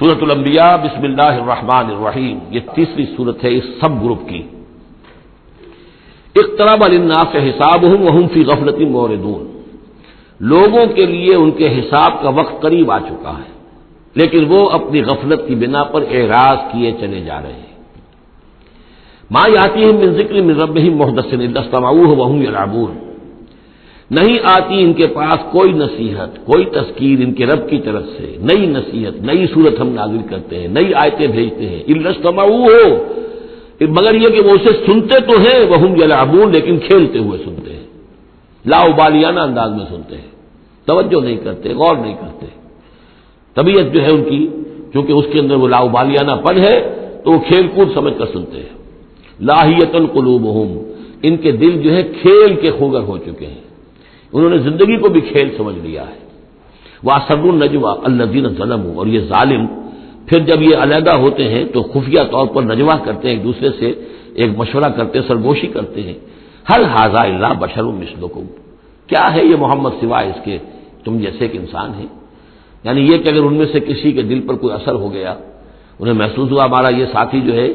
سورۃ الانبیاء بسم اللہ الرحمن الرحیم، یہ تیسری سورت ہے اس سب گروپ کی۔ اقترب للناس حسابهم وهم فی غفلۃ معرضون، لوگوں کے لیے ان کے حساب کا وقت قریب آ چکا ہے، لیکن وہ اپنی غفلت کی بنا پر اعراض کیے چلے جا رہے ہیں۔ ما یاتیہم من ذکر من ربہم محدث الا استمعوہ وهم یلعبون، نہیں آتی ان کے پاس کوئی نصیحت، کوئی تذکیر ان کے رب کی طرف سے، نئی نصیحت، نئی صورت ہم نازل کرتے ہیں، نئی آیتیں بھیجتے ہیں، الا استمعوہ، مگر یہ کہ وہ اسے سنتے تو ہیں، وهم یلعبون، لیکن کھیلتے ہوئے سنتے ہیں، لا ابالیانہ انداز میں سنتے ہیں، توجہ نہیں کرتے، غور نہیں کرتے۔ طبیعت جو ہے ان کی، چونکہ اس کے اندر وہ لا ابالیانہ پن ہے، تو وہ کھیل کود سمجھ کر سنتے ہیں۔ لاہیۃ قلوبہم، ان کے دل جو ہے کھیل کے خوگر ہو چکے ہیں، انہوں نے زندگی کو بھی کھیل سمجھ لیا ہے۔ وَأَسَرُّوا النَّجْوَىٰ الَّذِينَ ظَلَمُوا، اور یہ ظالم پھر جب یہ علیحدہ ہوتے ہیں تو خفیہ طور پر نجوا کرتے ہیں، ایک دوسرے سے ایک مشورہ کرتے ہیں، سرگوشی کرتے ہیں، هَلْ هَٰذَا إِلَّا بَشَرٌ مِثْلُكُمْ، کیا ہے یہ محمد سوائے اس کے تم جیسے ایک انسان ہے۔ یعنی یہ کہ اگر ان میں سے کسی کے دل پر کوئی اثر ہو گیا، انہیں محسوس ہوا ہمارا یہ ساتھی جو ہے،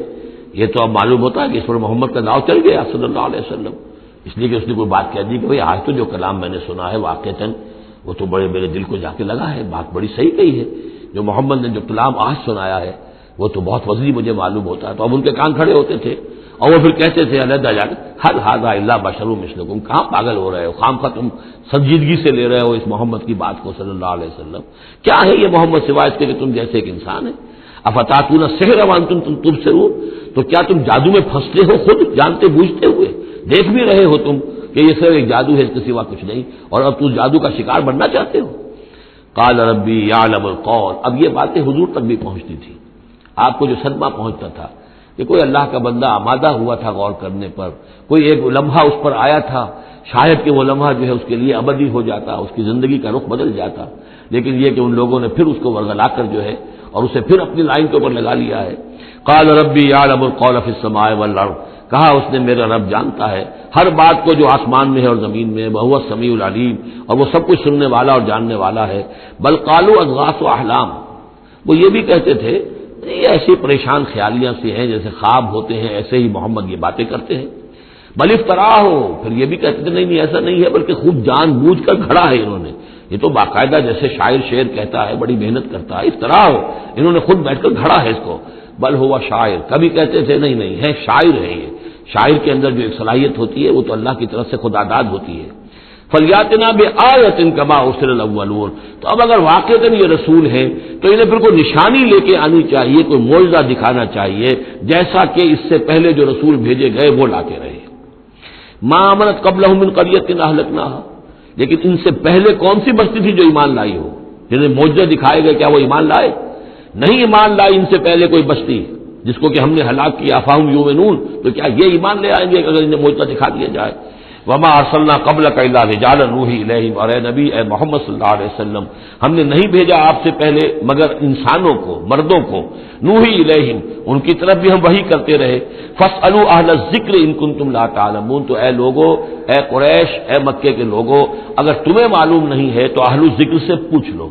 یہ تو اب معلوم ہوتا ہے کہ اس پر محمد کا نام چل گیا صلی اللہ علیہ وسلم، اس لیے کہ اس نے کوئی بات کہہ دی کہ بھئی آج تو جو کلام میں نے سنا ہے واقعتاً وہ تو بڑے میرے دل کو جا کے لگا ہے، بات بڑی صحیح کہی ہے، جو محمد نے جو کلام آج سنایا ہے وہ تو بہت وزنی مجھے معلوم ہوتا ہے۔ تو اب ان کے کان کھڑے ہوتے تھے اور وہ پھر کہتے تھے علیحدہ جا کے هَلْ هَٰذَا إِلَّا بَشَرٌ مِثْلُكُمْ، کہاں پاگل ہو رہے ہو، خامخواہ تم سنجیدگی سے لے رہے ہو اس محمد کی بات کو صلی اللہ علیہ وسلم، کیا ہے یہ محمد سوائے اس کے کہ تم جیسے ایک انسان ہے۔ افتاتون السحر وانتم تبصرون، تو کیا تم جادو میں پھنستے ہو خود جانتے بوجھتے ہوئے، دیکھ بھی رہے ہو تم کہ یہ صرف ایک جادو ہے، اس کے سوا کچھ نہیں، اور اب تم جادو کا شکار بننا چاہتے ہو۔ قال ربی یعلم القول، اب یہ باتیں حضور تک بھی پہنچتی تھی، آپ کو جو صدمہ پہنچتا تھا کہ کوئی اللہ کا بندہ آمادہ ہوا تھا غور کرنے پر، کوئی ایک لمحہ اس پر آیا تھا، شاید کہ وہ لمحہ جو ہے اس کے لیے ابدی ہو جاتا، اس کی زندگی کا رخ بدل جاتا، لیکن یہ کہ ان لوگوں نے پھر اس کو ورگلا کر جو ہے اور اسے پھر اپنی لائن کے اوپر لگا لیا ہے۔ قال ربی یعلم القول فی السماء والارض، کہا اس نے میرا رب جانتا ہے ہر بات کو جو آسمان میں ہے اور زمین میں، وہو السمیع العلیم، اور وہ سب کچھ سننے والا اور جاننے والا ہے۔ بل قالوا اضغاث احلام، وہ یہ بھی کہتے تھے یہ ایسی پریشان خیالیاں سے ہیں جیسے خواب ہوتے ہیں، ایسے ہی محمد یہ باتیں کرتے ہیں۔ بل افطرا ہو، پھر یہ بھی کہتے تھے نہیں ایسا نہیں ہے، بلکہ خوب جان بوجھ کر گھڑا ہے انہوں نے، یہ تو باقاعدہ جیسے شاعر شعر کہتا ہے بڑی محنت کرتا ہے، افطرا ہو، انہوں نے خود بیٹھ کر گھڑا ہے اس کو۔ بل ہوا شاعر، کبھی کہتے تھے نہیں ہے شاعر ہے، یہ شاعر کے اندر جو ایک صلاحیت ہوتی ہے وہ تو اللہ کی طرف سے خدا داد ہوتی ہے۔ فلیاتنا بآیۃ کما ارسل الاولون، تو اب اگر واقعتاً یہ رسول ہیں تو انہیں پھر کوئی نشانی لے کے آنی چاہیے، کوئی معجزہ دکھانا چاہیے، جیسا کہ اس سے پہلے جو رسول بھیجے گئے وہ لاتے رہے۔ ما آمنت قبلہم من قریۃ اہلکناھا، لیکن ان سے پہلے کون سی بستی تھی جو ایمان لائی ہو، جنہیں معجزے دکھائے گئے، کیا وہ ایمان لائے؟ نہیں ایمان لائی ان سے پہلے کوئی بستی جس کو کہ ہم نے ہلاک کیا، فہم یؤمنون، تو کیا یہ ایمان لے آئیں گے اگر انہیں معجزہ دکھا دیا جائے؟ وما ارسلنا قبلک الا رجالا نوحی الیہم، اور اے نبی اے محمد صلی اللہ علیہ وسلم، ہم نے نہیں بھیجا آپ سے پہلے مگر انسانوں کو، مردوں کو، نوحی الیہم، ان کی طرف بھی ہم وحی کرتے رہے۔ فاسألوا اہل الذکر ان کنتم لا تعلمون، تو اے لوگو، اے قریش، اے مکے کے لوگو، اگر تمہیں معلوم نہیں ہے تو اہل الذکر سے پوچھ لو،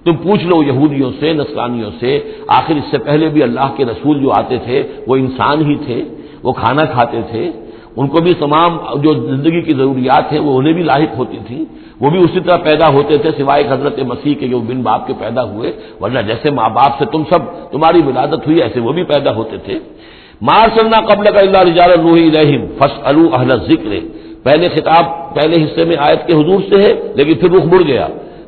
تم پوچھ لو یہودیوں سے، نصرانیوں سے، آخر اس سے پہلے بھی اللہ کے رسول جو آتے تھے وہ انسان ہی تھے، وہ کھانا کھاتے تھے، ان کو بھی تمام جو زندگی کی ضروریات ہیں وہ انہیں بھی لاحق ہوتی تھیں، وہ بھی اسی طرح پیدا ہوتے تھے سوائے حضرت مسیح کے جو بن باپ کے پیدا ہوئے، ورنہ جیسے ماں باپ سے تم سب تمہاری ولادت ہوئی ایسے وہ بھی پیدا ہوتے تھے۔ ما ارسلنا قبلک الا رجالا نوحی الیہم فاسألوا اہل الذکر، پہلے خطاب پہلے حصے میں آیت کے حضور سے ہے، لیکن پھر رخ مڑ گیا،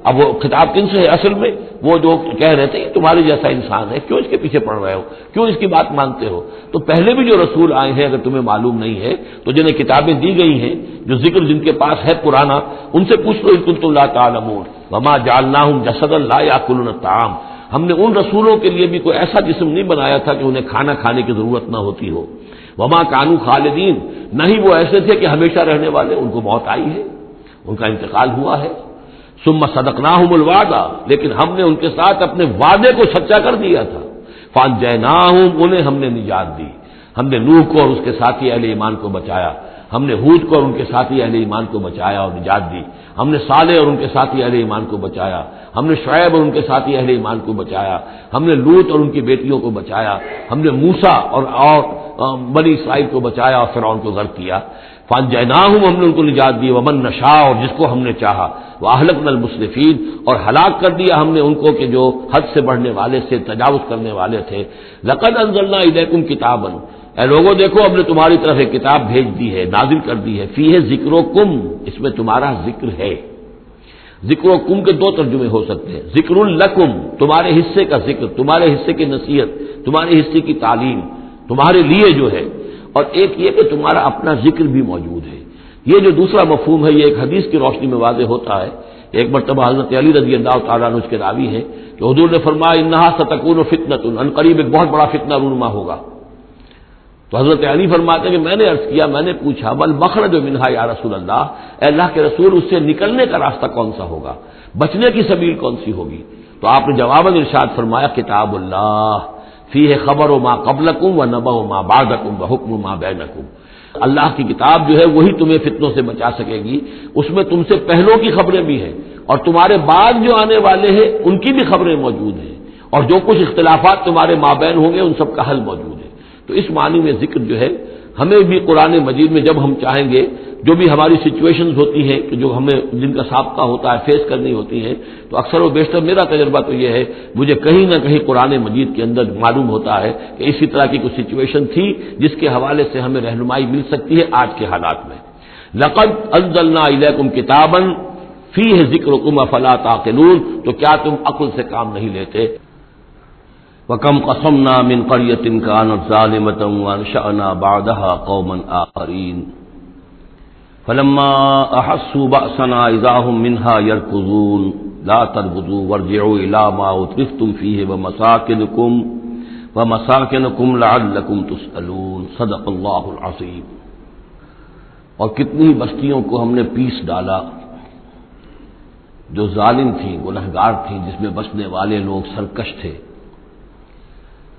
اب وہ خطاب کن سے ہے؟ اصل میں وہ جو کہہ رہے تھے تمہارے جیسا انسان ہے، کیوں اس کے پیچھے پڑ رہے ہو، کیوں اس کی بات مانتے ہو؟ تو پہلے بھی جو رسول آئے ہیں اگر تمہیں معلوم نہیں ہے تو جنہیں کتابیں دی گئی ہیں، جو ذکر جن کے پاس ہے پرانا، ان سے پوچھ لو ان کنتم لا تعلمون۔ وما جعلناہم جسدا لا یاکلون الطعام، ہم نے ان رسولوں کے لیے بھی کوئی ایسا جسم نہیں بنایا تھا کہ انہیں کھانا کھانے کی ضرورت نہ ہوتی ہو۔ وما کانوا خالدین، نہیں وہ ایسے تھے کہ ہمیشہ رہنے والے، ان کو موت آئی ہے، ان کا انتقال ہوا ہے۔ ثم صدقناہم الوعدہ، لیکن ہم نے ان کے ساتھ اپنے وعدے کو سچا کر دیا تھا۔ فانجیناہم، انہیں ہم نے نجات دی، ہم نے نوح کو اور اس کے ساتھی اہل ایمان کو بچایا۔ ہم نے ہود کو اور ان کے ساتھی اہل ایمان کو بچایا اور نجات دی، ہم نے صالح اور ان کے ساتھی اہل ایمان کو بچایا، ہم نے شعیب اور ان کے ساتھی اہل ایمان کو بچایا، ہم نے لوط اور ان کی بیٹیوں کو بچایا، ہم نے موسیٰ اور بنی اسرائیل کو بچایا اور فرعون کو غرق کیا۔ فانجیناہم، ہم نے ان کو نجات دی، ومن نشاء، اور جس کو ہم نے چاہا، واہلکنا المسرفین، اور ہلاک کر دیا ہم نے ان کو کہ جو حد سے بڑھنے والے سے تجاوز کرنے والے تھے۔ لقد انزلنا الیکم کتابا، اے لوگوں دیکھو ہم نے تمہاری طرف ایک کتاب بھیج دی ہے، نازل کر دی ہے، فیہ ذکرکم، اس میں تمہارا ذکر ہے۔ ذکرکم کے دو ترجمے ہو سکتے ہیں، ذکر لکم، تمہارے حصے کا ذکر، تمہارے حصے کی نصیحت، تمہارے حصے کی تعلیم، تمہارے لیے جو ہے، اور ایک یہ کہ تمہارا اپنا ذکر بھی موجود ہے۔ یہ جو دوسرا مفہوم ہے یہ ایک حدیث کی روشنی میں واضح ہوتا ہے۔ ایک مرتبہ حضرت علی رضی اللہ تعالیٰ عنہ اس کے راوی ہیں کہ حضور نے فرمایا انہا ستکون فتنۃ، ان قریب ایک بہت بڑا فتنہ رونما ہوگا۔ تو حضرت علی فرماتے ہیں کہ میں نے عرض کیا، میں نے پوچھا بل مخرج منہا یا رسول اللہ، اے اللہ کے رسول اس سے نکلنے کا راستہ کون سا ہوگا، بچنے کی سبیل کون سی ہوگی؟ تو آپ نے جواباً ارشاد فرمایا کتاب اللہ فیہ خبر ما قبلکم و نبأ ما بعدکم و حکم ما بینکم، اللہ کی کتاب جو ہے وہی تمہیں فتنوں سے بچا سکے گی، اس میں تم سے پہلوں کی خبریں بھی ہیں اور تمہارے بعد جو آنے والے ہیں ان کی بھی خبریں موجود ہیں، اور جو کچھ اختلافات تمہارے مابین ہوں گے ان سب کا حل موجود ہے۔ تو اس معنی میں ذکر جو ہے ہمیں بھی قرآن مجید میں جب ہم چاہیں گے، جو بھی ہماری سچویشنز ہوتی ہیں کہ جو ہمیں جن کا سابقہ ہوتا ہے فیس کرنی ہوتی ہیں، تو اکثر و بیشتر میرا تجربہ تو یہ ہے، مجھے کہیں نہ کہیں قرآن مجید کے اندر معلوم ہوتا ہے کہ اسی طرح کی کوئی سچویشن تھی جس کے حوالے سے ہمیں رہنمائی مل سکتی ہے آج کے حالات میں۔ لقد انزلنا الیکم کتابا فیہ ذکرکم افلا تعقلون، تو کیا تم عقل سے کام نہیں لیتے؟ وَكَمْ قَصَمْنَا مِنْ قَرْيَةٍ كَانَتْ ظَالِمَةً وَأَنشَأْنَا بَعْدَهَا قَوْمًا آخَرِينَ فَلَمَّا أَحَسُّوا بَأْسَنَا إِذَا هُمْ مِنْهَا يَرْكُضُونَ لَا تَرْكُضُوا وَارْجِعُوا إِلَىٰ مَا أُتْرِفْتُمْ فِيهِ وَمَسَاكِنُكُمْ لَعَلَّكُمْ تُسْأَلُونَ صدق اللہ العظیم۔ اور کتنی بستیوں کو ہم نے پیس ڈالا جو ظالم تھیں، گنہگار تھیں، جس میں بسنے والے لوگ سرکش تھے۔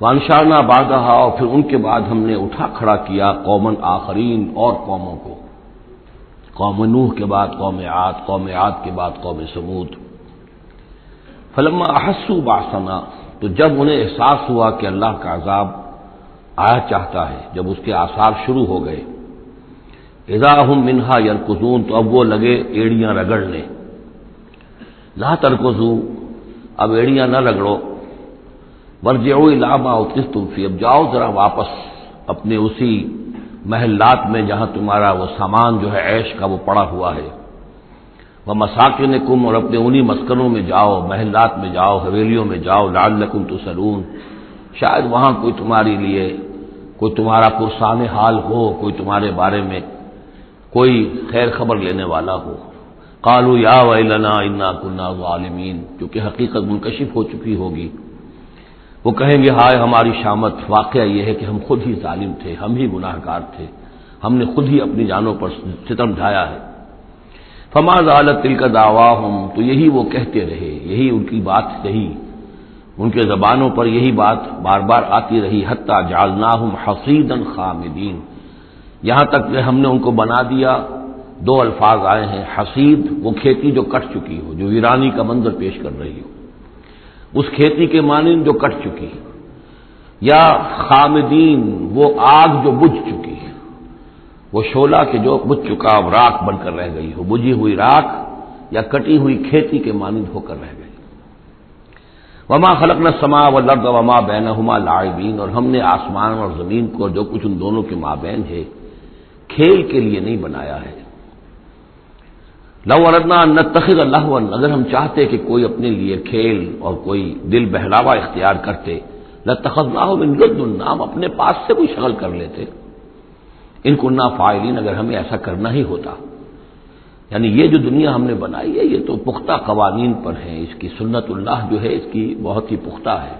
وانشارنا بعدہا، اور پھر ان کے بعد ہم نے اٹھا کھڑا کیا قومن آخرین، اور قوموں کو، قوم نوح کے بعد قوم عاد، قوم عاد کے بعد قوم ثمود۔ فلما احسوا باسنا، تو جب انہیں احساس ہوا کہ اللہ کا عذاب آیا چاہتا ہے، جب اس کے آثار شروع ہو گئے، اذا ہم منہا یرکضون، تو اب وہ لگے ایڑیاں رگڑنے۔ لا ترکضوا، اب ایڑیاں نہ رگڑو، ورجعوا الی ما اترفتم فیہ، اب جاؤ ذرا واپس اپنے اسی محلات میں جہاں تمہارا وہ سامان جو ہے عیش کا وہ پڑا ہوا ہے، ومساکنکم، اور اپنے انہی مسکنوں میں جاؤ، محلات میں جاؤ، حویلیوں میں جاؤ، لعلکم تسألون، شاید وہاں کوئی تمہارے لیے کوئی تمہارا پرسان حال ہو، کوئی تمہارے بارے میں کوئی خیر خبر لینے والا ہو۔ قالوا یا ویلنا انا کنا ظالمین، کیونکہ حقیقت منکشف ہو چکی ہوگی، وہ کہیں گے ہائے ہماری شامت، واقعہ یہ ہے کہ ہم خود ہی ظالم تھے، ہم ہی گناہ گار تھے، ہم نے خود ہی اپنی جانوں پر ستم ڈھایا ہے۔ فما زالت تلک دعواہم، تو یہی وہ کہتے رہے، یہی ان کی بات رہی، ان کے زبانوں پر یہی بات بار بار آتی رہی، حتی جعلناہم حصیدا خامدین، یہاں تک کہ ہم نے ان کو بنا دیا، دو الفاظ آئے ہیں، حصید وہ کھیتی جو کٹ چکی ہو، جو ویرانی کا منظر پیش کر رہی ہو، اس کھیتی کے مانند جو کٹ چکی، یا خامدین وہ آگ جو بجھ چکی ہے، وہ شعلہ کہ جو بجھ چکا اب راکھ بن کر رہ گئی ہو، بجھی ہوئی راکھ یا کٹی ہوئی کھیتی کے مانند ہو کر رہ گئی۔ وما خلقنا السماء والارض وما بینہما لاعبین، اور ہم نے آسمان اور زمین کو جو کچھ ان دونوں کے مابین ہے کھیل کے لیے نہیں بنایا ہے۔ لو اردنا ان نتخذ لہوا، اگر ہم چاہتے کہ کوئی اپنے لیے کھیل اور کوئی دل بہلاوا اختیار کرتے، لاتخذناہ من لدنا، ہم اپنے پاس سے کوئی شغل کر لیتے، ان کننا فاعلین، اگر ہمیں ایسا کرنا ہی ہوتا۔ یعنی یہ جو دنیا ہم نے بنائی ہے یہ تو پختہ قوانین پر ہے، اس کی سنت اللہ جو ہے اس کی بہت ہی پختہ ہے،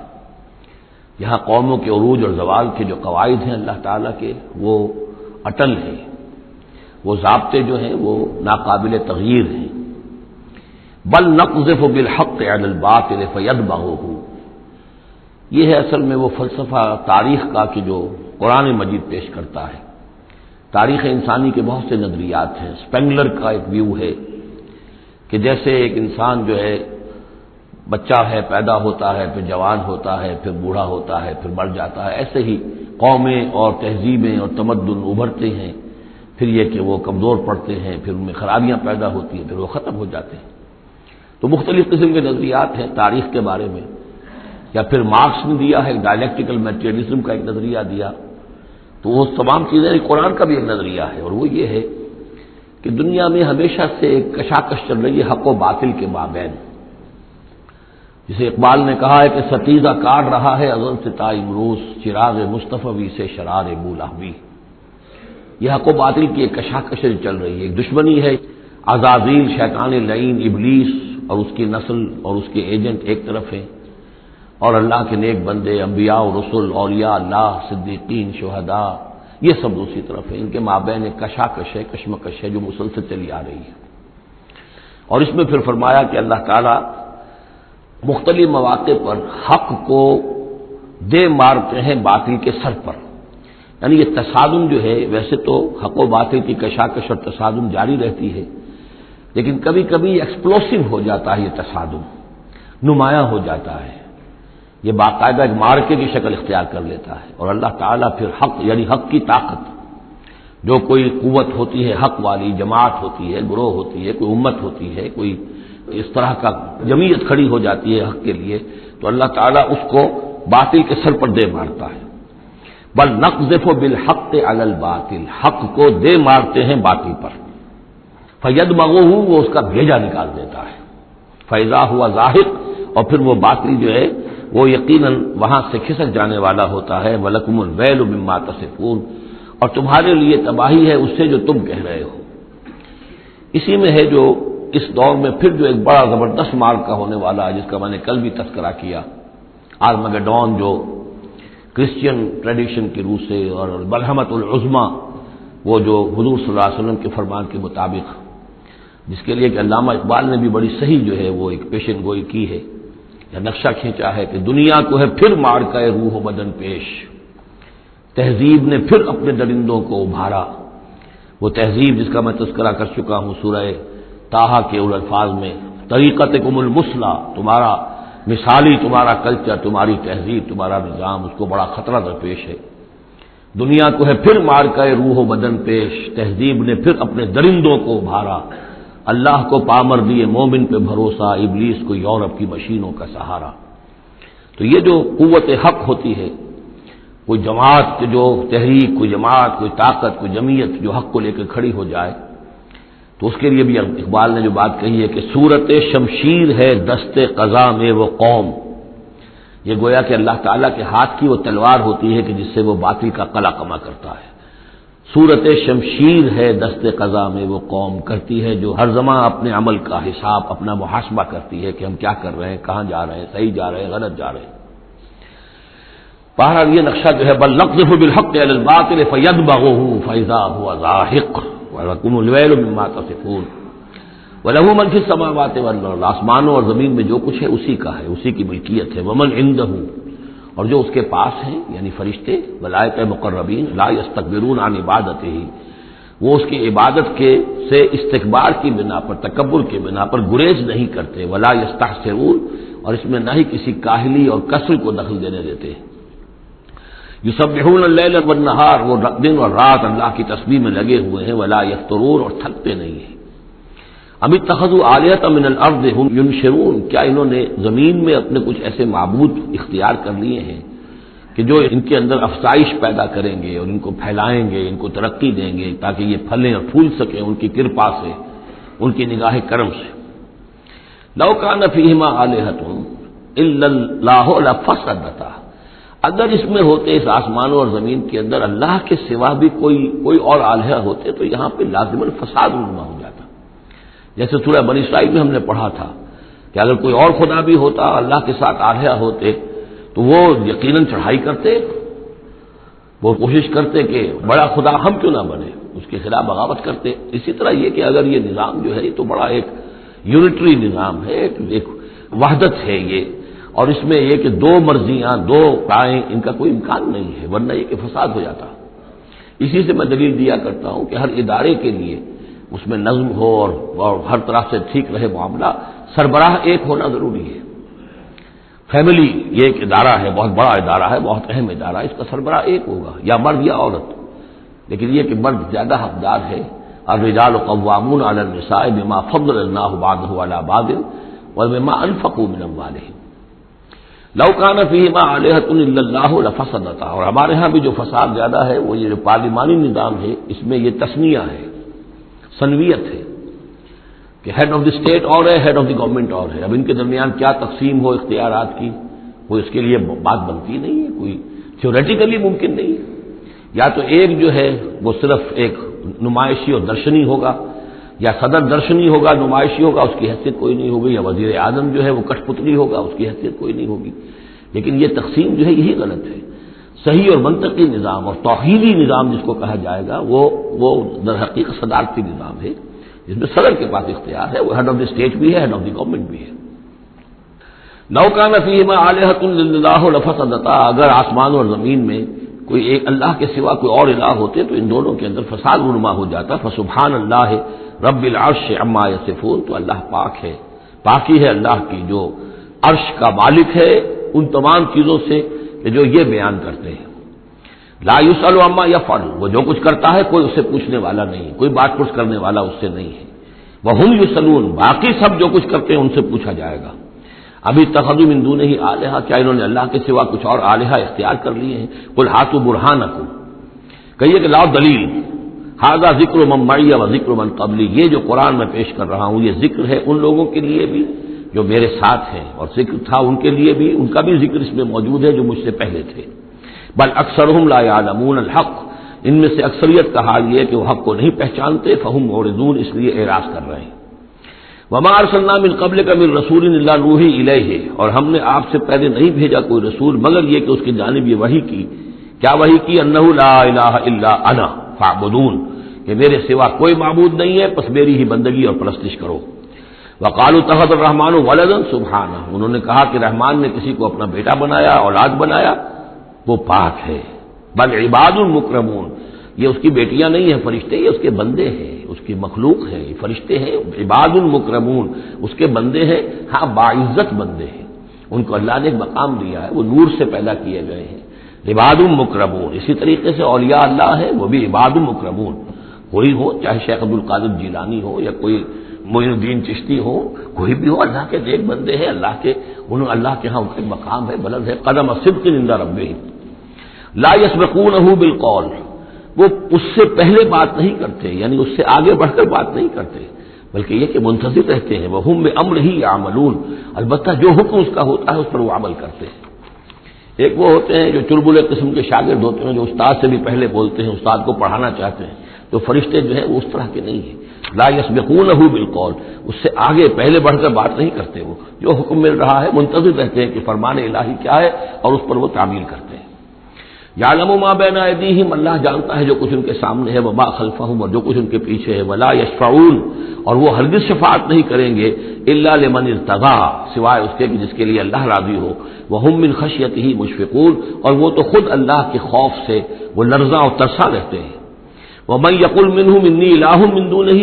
یہاں قوموں کے عروج اور زوال کے جو قواعد ہیں اللہ تعالیٰ کے وہ اٹل ہیں، وہ ضابطے جو ہیں وہ ناقابل تغییر ہیں۔ بل نقذف بالحق علی الباطل فیدمغہ، یہ ہے اصل میں وہ فلسفہ تاریخ کا کہ جو قرآن مجید پیش کرتا ہے تاریخ انسانی کے بہت سے نظریات ہیں. اسپینگلر کا ایک ویو ہے کہ جیسے ایک انسان جو ہے بچہ ہے، پیدا ہوتا ہے، پھر جوان ہوتا ہے، پھر بوڑھا ہوتا ہے، پھر مر جاتا ہے، ایسے ہی قومیں اور تہذیبیں اور تمدن ابھرتے ہیں، پھر یہ کہ وہ کمزور پڑتے ہیں، پھر ان میں خرابیاں پیدا ہوتی ہیں، پھر وہ ختم ہو جاتے ہیں. تو مختلف قسم کے نظریات ہیں تاریخ کے بارے میں. یا پھر مارکس نے دیا ہے ڈائلیکٹیکل میٹیریلزم کا ایک نظریہ دیا. تو وہ تمام چیزیں قرآن کا بھی ایک نظریہ ہے، اور وہ یہ ہے کہ دنیا میں ہمیشہ سے ایک کشاکش چل رہی ہے حق و باطل کے مابین. جسے اقبال نے کہا ہے کہ ستیزہ کاٹ رہا ہے ازل سے تا امروز، چراغ مصطفی سے شرار بولہوی. یہ حق و باطل کی ایک کشاکش چل رہی ہے. ایک دشمنی ہے، عزازیل شیطان لعین ابلیس اور اس کی نسل اور اس کے ایجنٹ ایک طرف ہیں، اور اللہ کے نیک بندے انبیاء و رسل، اولیاء اللہ، صدیقین، شہداء، یہ سب دوسری طرف ہیں. ان کے مابین ایک کشاکش ہے، کشمکش ہے جو مسلسل چلی آ رہی ہے. اور اس میں پھر فرمایا کہ اللہ تعالیٰ مختلف مواقع پر حق کو دے مارتے ہیں باطل کے سر پر. یعنی یہ تصادم جو ہے، ویسے تو حق و باطل کی کشاکش اور تصادم جاری رہتی ہے، لیکن کبھی کبھی ایکسپلوسو ہو جاتا ہے، یہ تصادم نمایاں ہو جاتا ہے، یہ باقاعدہ ایک مارکے کی شکل اختیار کر لیتا ہے. اور اللہ تعالیٰ پھر حق، یعنی حق کی طاقت، جو کوئی قوت ہوتی ہے حق والی، جماعت ہوتی ہے، گروہ ہوتی ہے، کوئی امت ہوتی ہے، کوئی اس طرح کا جمعیت کھڑی ہو جاتی ہے حق کے لیے، تو اللہ تعالیٰ اس کو باطل کے سر پر دے مارتا ہے. بل نقذف بالحق علی الباطل، حق کو دے مارتے ہیں باطل پر. فیدمغہ، وہ اس کا بھیجا نکال دیتا ہے. فاذا ہوا زاہق، اور پھر وہ باطل جو ہے وہ یقیناً وہاں سے کھسک جانے والا ہوتا ہے. وَلَكُمُ الْوَيْلُ مِمَّا تَصِفُونَ، اور تمہارے لیے تباہی ہے اس سے جو تم کہہ رہے ہو. اسی میں ہے جو اس دور میں پھر جو ایک بڑا زبردست معرکہ ہونے والا ہے، جس کا میں نے کل بھی تذکرہ کیا، آرمگڈون، جو کرسچین ٹریڈیشن کی روح سے، اور ملحمۃ العظمیٰ، وہ جو حضور صلی اللہ علیہ وسلم کے فرمان کے مطابق، جس کے لیے کہ علامہ اقبال نے بھی بڑی صحیح جو ہے وہ ایک پیشن گوئی کی ہے یا نقشہ کھینچا ہے کہ دنیا کو ہے پھر معرکہ روح و بدن پیش، تہذیب نے پھر اپنے درندوں کو ابھارا. وہ تہذیب جس کا میں تذکرہ کر چکا ہوں سورہ طٰہٰ کے ان الفاظ میں، طریقتکم المثلیٰ، تمہارا مثالی، تمہارا کلچر، تمہاری تہذیب، تمہارا نظام، اس کو بڑا خطرہ درپیش ہے. دنیا کو ہے پھر مارکہ روح و بدن پیش، تہذیب نے پھر اپنے درندوں کو ابھارا. اللہ کو پامر دیے مومن پہ بھروسہ، ابلیس کو یورپ کی مشینوں کا سہارا. تو یہ جو قوت حق ہوتی ہے، کوئی جماعت جو تحریک، کوئی جماعت، کوئی طاقت، کوئی جمعیت جو حق کو لے کر کھڑی ہو جائے، تو اس کے لیے بھی اقبال نے جو بات کہی ہے کہ صورت شمشیر ہے دست قضا میں وہ قوم. یہ گویا کہ اللہ تعالیٰ کے ہاتھ کی وہ تلوار ہوتی ہے کہ جس سے وہ باطل کا قلع کما کرتا ہے. صورت شمشیر ہے دست قضا میں وہ قوم، کرتی ہے جو ہر زمان اپنے عمل کا حساب، اپنا محاسبہ کرتی ہے کہ ہم کیا کر رہے ہیں، کہاں جا رہے ہیں، صحیح جا رہے ہیں، غلط جا رہے ہیں. بہرحال یہ نقشہ جو ہے بل نقذف بالحق علی الباطل فیدمغہ فاذا هو زاہق وَلَكُمُ الْوَيْلُ مِمَّا تَصِفُونَ وَلَهُ مَنْ فِي السَّمَاوَاتِ وَالْأَرْضِ، آسمانوں اور زمین میں جو کچھ ہے اسی کا ہے، اسی کی ملکیت ہے. وَمَنْ عِندَهُ، اور جو اس کے پاس ہیں یعنی فرشتے، ملائکہ مقربین، لا يستكبرون عن عبادتہ، وہ اس کی عبادت کے سے استکبار کی بنا پر، تکبر کی بنا پر گریز نہیں کرتے. ولا يستحسرون، اور اس میں نہ ہی کسی کاہلی اور کسل کو دخل دینے دیتے. یسبحون اللیل والنہار، وہ دن اور رات اللہ کی تسبیح میں لگے ہوئے ہیں. ولا یفترون، اور تھکتے نہیں ہیں. ام اتخذوا آلہۃ من الارض هم ینشرون، کیا انہوں نے زمین میں اپنے کچھ ایسے معبود اختیار کر لیے ہیں کہ جو ان کے اندر افزائش پیدا کریں گے اور ان کو پھیلائیں گے، ان کو ترقی دیں گے تاکہ یہ پھلیں اور پھول سکیں ان کی کرپا سے، ان کی نگاہ کرم سے. لو کان فیہما آلہۃ الا اللہ لفسدتا، اگر اس میں ہوتے، اس آسمانوں اور زمین کے اندر اللہ کے سوا بھی کوئی اور آلہہ ہوتے تو یہاں پہ لازماً فساد رونما ہو جاتا. جیسے سورہ بنی اسرائیل میں ہم نے پڑھا تھا کہ اگر کوئی اور خدا بھی ہوتا، اللہ کے ساتھ آلہہ ہوتے، تو وہ یقیناً چڑھائی کرتے، وہ کوشش کرتے کہ بڑا خدا ہم کیوں نہ بنے، اس کے خلاف بغاوت کرتے. اسی طرح یہ کہ اگر یہ نظام جو ہے یہ تو بڑا ایک یونٹری نظام ہے، ایک وحدت ہے یہ، اور اس میں یہ کہ دو مرضیاں، دو رائیں، ان کا کوئی امکان نہیں ہے، ورنہ یہ کہ فساد ہو جاتا. اسی سے میں دلیل دیا کرتا ہوں کہ ہر ادارے کے لیے اس میں نظم ہو اور ہر طرح سے ٹھیک رہے معاملہ، سربراہ ایک ہونا ضروری ہے۔ فیملی یہ ایک ادارہ ہے، بہت بڑا ادارہ ہے، بہت اہم ادارہ ہے، اس کا سربراہ ایک ہوگا، یا مرد یا عورت، لیکن یہ کہ مرد زیادہ حقدار ہے۔ الرجال قوامون علی النساء بما فضل اللہ بعضهم علی بعض وبما انفقوا من اموالهم لو کان فیہما آلہۃ الا اللہ لفسدتا۔ اور ہمارے ہاں بھی جو فساد زیادہ ہے وہ یہ جو پارلیمانی نظام ہے، اس میں یہ تسنیہ ہے، ثنویت ہے کہ ہیڈ آف دی اسٹیٹ اور ہے، ہیڈ آف دی گورنمنٹ اور ہے۔ اب ان کے درمیان کیا تقسیم ہو اختیارات کی، کوئی اس کے لیے بات بنتی نہیں ہے، کوئی تھیوریٹیکلی ممکن نہیں ہے۔ یا تو ایک جو ہے وہ صرف ایک نمائشی اور درشنی ہوگا، یا صدر درشنی ہوگا، نمائشی ہوگا، اس کی حیثیت کوئی نہیں ہوگی، یا وزیر اعظم جو ہے وہ کٹ پتلی ہوگا، اس کی حیثیت کوئی نہیں ہوگی۔ لیکن یہ تقسیم جو ہے یہی غلط ہے۔ صحیح اور منطقی نظام اور توحیدی نظام جس کو کہا جائے گا وہ در حقیقت صدارتی نظام ہے، جس میں صدر کے پاس اختیار ہے، وہ ہیڈ آف دی اسٹیٹ بھی ہے، ہیڈ آف دی گورنمنٹ بھی ہے۔ لو کان فیہما آلہۃ الا اللہ لفسدتا، اگر آسمان اور زمین میں کوئی ایک اللہ کے سوا کوئی اور الہ ہوتے تو ان دونوں کے اندر فساد رونما ہو جاتا۔ فسبحان اللہ رب العرش عما یصفون، تو اللہ پاک ہے، پاکی ہے اللہ کی جو عرش کا مالک ہے ان تمام چیزوں سے کہ جو یہ بیان کرتے ہیں۔ لا یسأل عما یفعل، وہ جو کچھ کرتا ہے کوئی اسے پوچھنے والا نہیں، کوئی بات پرس کرنے والا اس سے نہیں ہے۔ وہم یسألون، باقی سب جو کچھ کرتے ہیں ان سے پوچھا جائے گا۔ ابھی اتخذوا من دونہ آلہۃ، کیا انہوں نے اللہ کے سوا کچھ اور آلہہ اختیار کر لیے ہیں؟ قل ہاتوا برہانکم، کہیے کہ لاؤ دلیل۔ ھذا ذکر من معی و ذکر من قبلی، یہ جو قرآن میں پیش کر رہا ہوں یہ ذکر ہے ان لوگوں کے لیے بھی جو میرے ساتھ ہیں، اور ذکر تھا ان کے لیے بھی، ان کا بھی ذکر اس میں موجود ہے جو مجھ سے پہلے تھے۔ بل اکثرهم لا يعلمون الحق، ان میں سے اکثریت کا حال یہ ہے کہ وہ حق کو نہیں پہچانتے، فهم معرضون، اس لیے اعراض کر رہے ہیں۔ وما ارسلنا من قبلک من رسول الا نوحی الیہ، اور ہم نے آپ سے پہلے نہیں بھیجا کوئی رسول مگر یہ کہ اس کی جانب یہ وحی کی، کیا وحی کی؟ انہ لا الہ الا انا فاعبدون، کہ میرے سوا کوئی معبود نہیں ہے، پس میری ہی بندگی اور پرستش کرو۔ وقالوا اتخذ الرحمن ولدا سبحانہ، انہوں نے کہا کہ رحمان نے کسی کو اپنا بیٹا بنایا، اولاد بنایا، وہ پاک ہے۔ بل عباد مکرمون، یہ اس کی بیٹیاں نہیں ہیں فرشتے، یہ اس کے بندے ہیں، اس کی مخلوق ہیں، فرشتے ہیں، عباد مکرمون، اس کے بندے ہیں، ہاں باعزت بندے ہیں، ان کو اللہ نے ایک مقام دیا ہے، وہ نور سے پیدا کیے گئے ہیں۔ عباد مکرمون، اسی طریقے سے اولیاء اللہ ہے وہ بھی عباد مکرمون، کوئی ہو، چاہے شیخ عبد القادر جیلانی ہو یا کوئی معین الدین چشتی ہو، کوئی بھی ہو، اللہ کے نیک بندے ہیں، اللہ کے ہاں ان کا مقام ہے، بلند ہے۔ قدم صدق عند ربہم لا یسبقونہ بالقول، وہ اس سے پہلے بات نہیں کرتے، یعنی اس سے آگے بڑھ کر بات نہیں کرتے، بلکہ یہ کہ منتظر رہتے ہیں۔ وہم بامرہ یعملون، البتہ جو حکم اس کا ہوتا ہے اس پر وہ عمل کرتے ہیں۔ ایک وہ ہوتے ہیں جو چربلے قسم کے شاگرد ہوتے ہیں، جو استاد سے بھی پہلے بولتے ہیں، استاد کو پڑھانا چاہتے ہیں، تو فرشتے جو ہیں وہ اس طرح کے نہیں ہیں۔ لا یسبقونہ بالقول، اس سے آگے پہلے بڑھ کر بات نہیں کرتے، وہ جو حکم مل رہا ہے منتظر رہتے ہیں کہ فرمان الہی کیا ہے اور اس پر وہ تعمیل کرتے ہیں۔ یعلم ما بین ایدیہم، اللہ جانتا ہے جو کچھ ان کے سامنے ہے، وما خلفہم، اور جو کچھ ان کے پیچھے ہے، ولا یشفعون، اور وہ ہرگز شفاعت نہیں کریں گے، الا لمن ارتضی، سوائے اس کے کہ جس کے لیے اللہ راضی ہو، وہم من خشیتہ مشفقون، اور وہ تو خود اللہ کے خوف سے وہ لرزاں اور ترساں رہتے ہیں۔ ومن یقل منہم انی الہ من دونہ،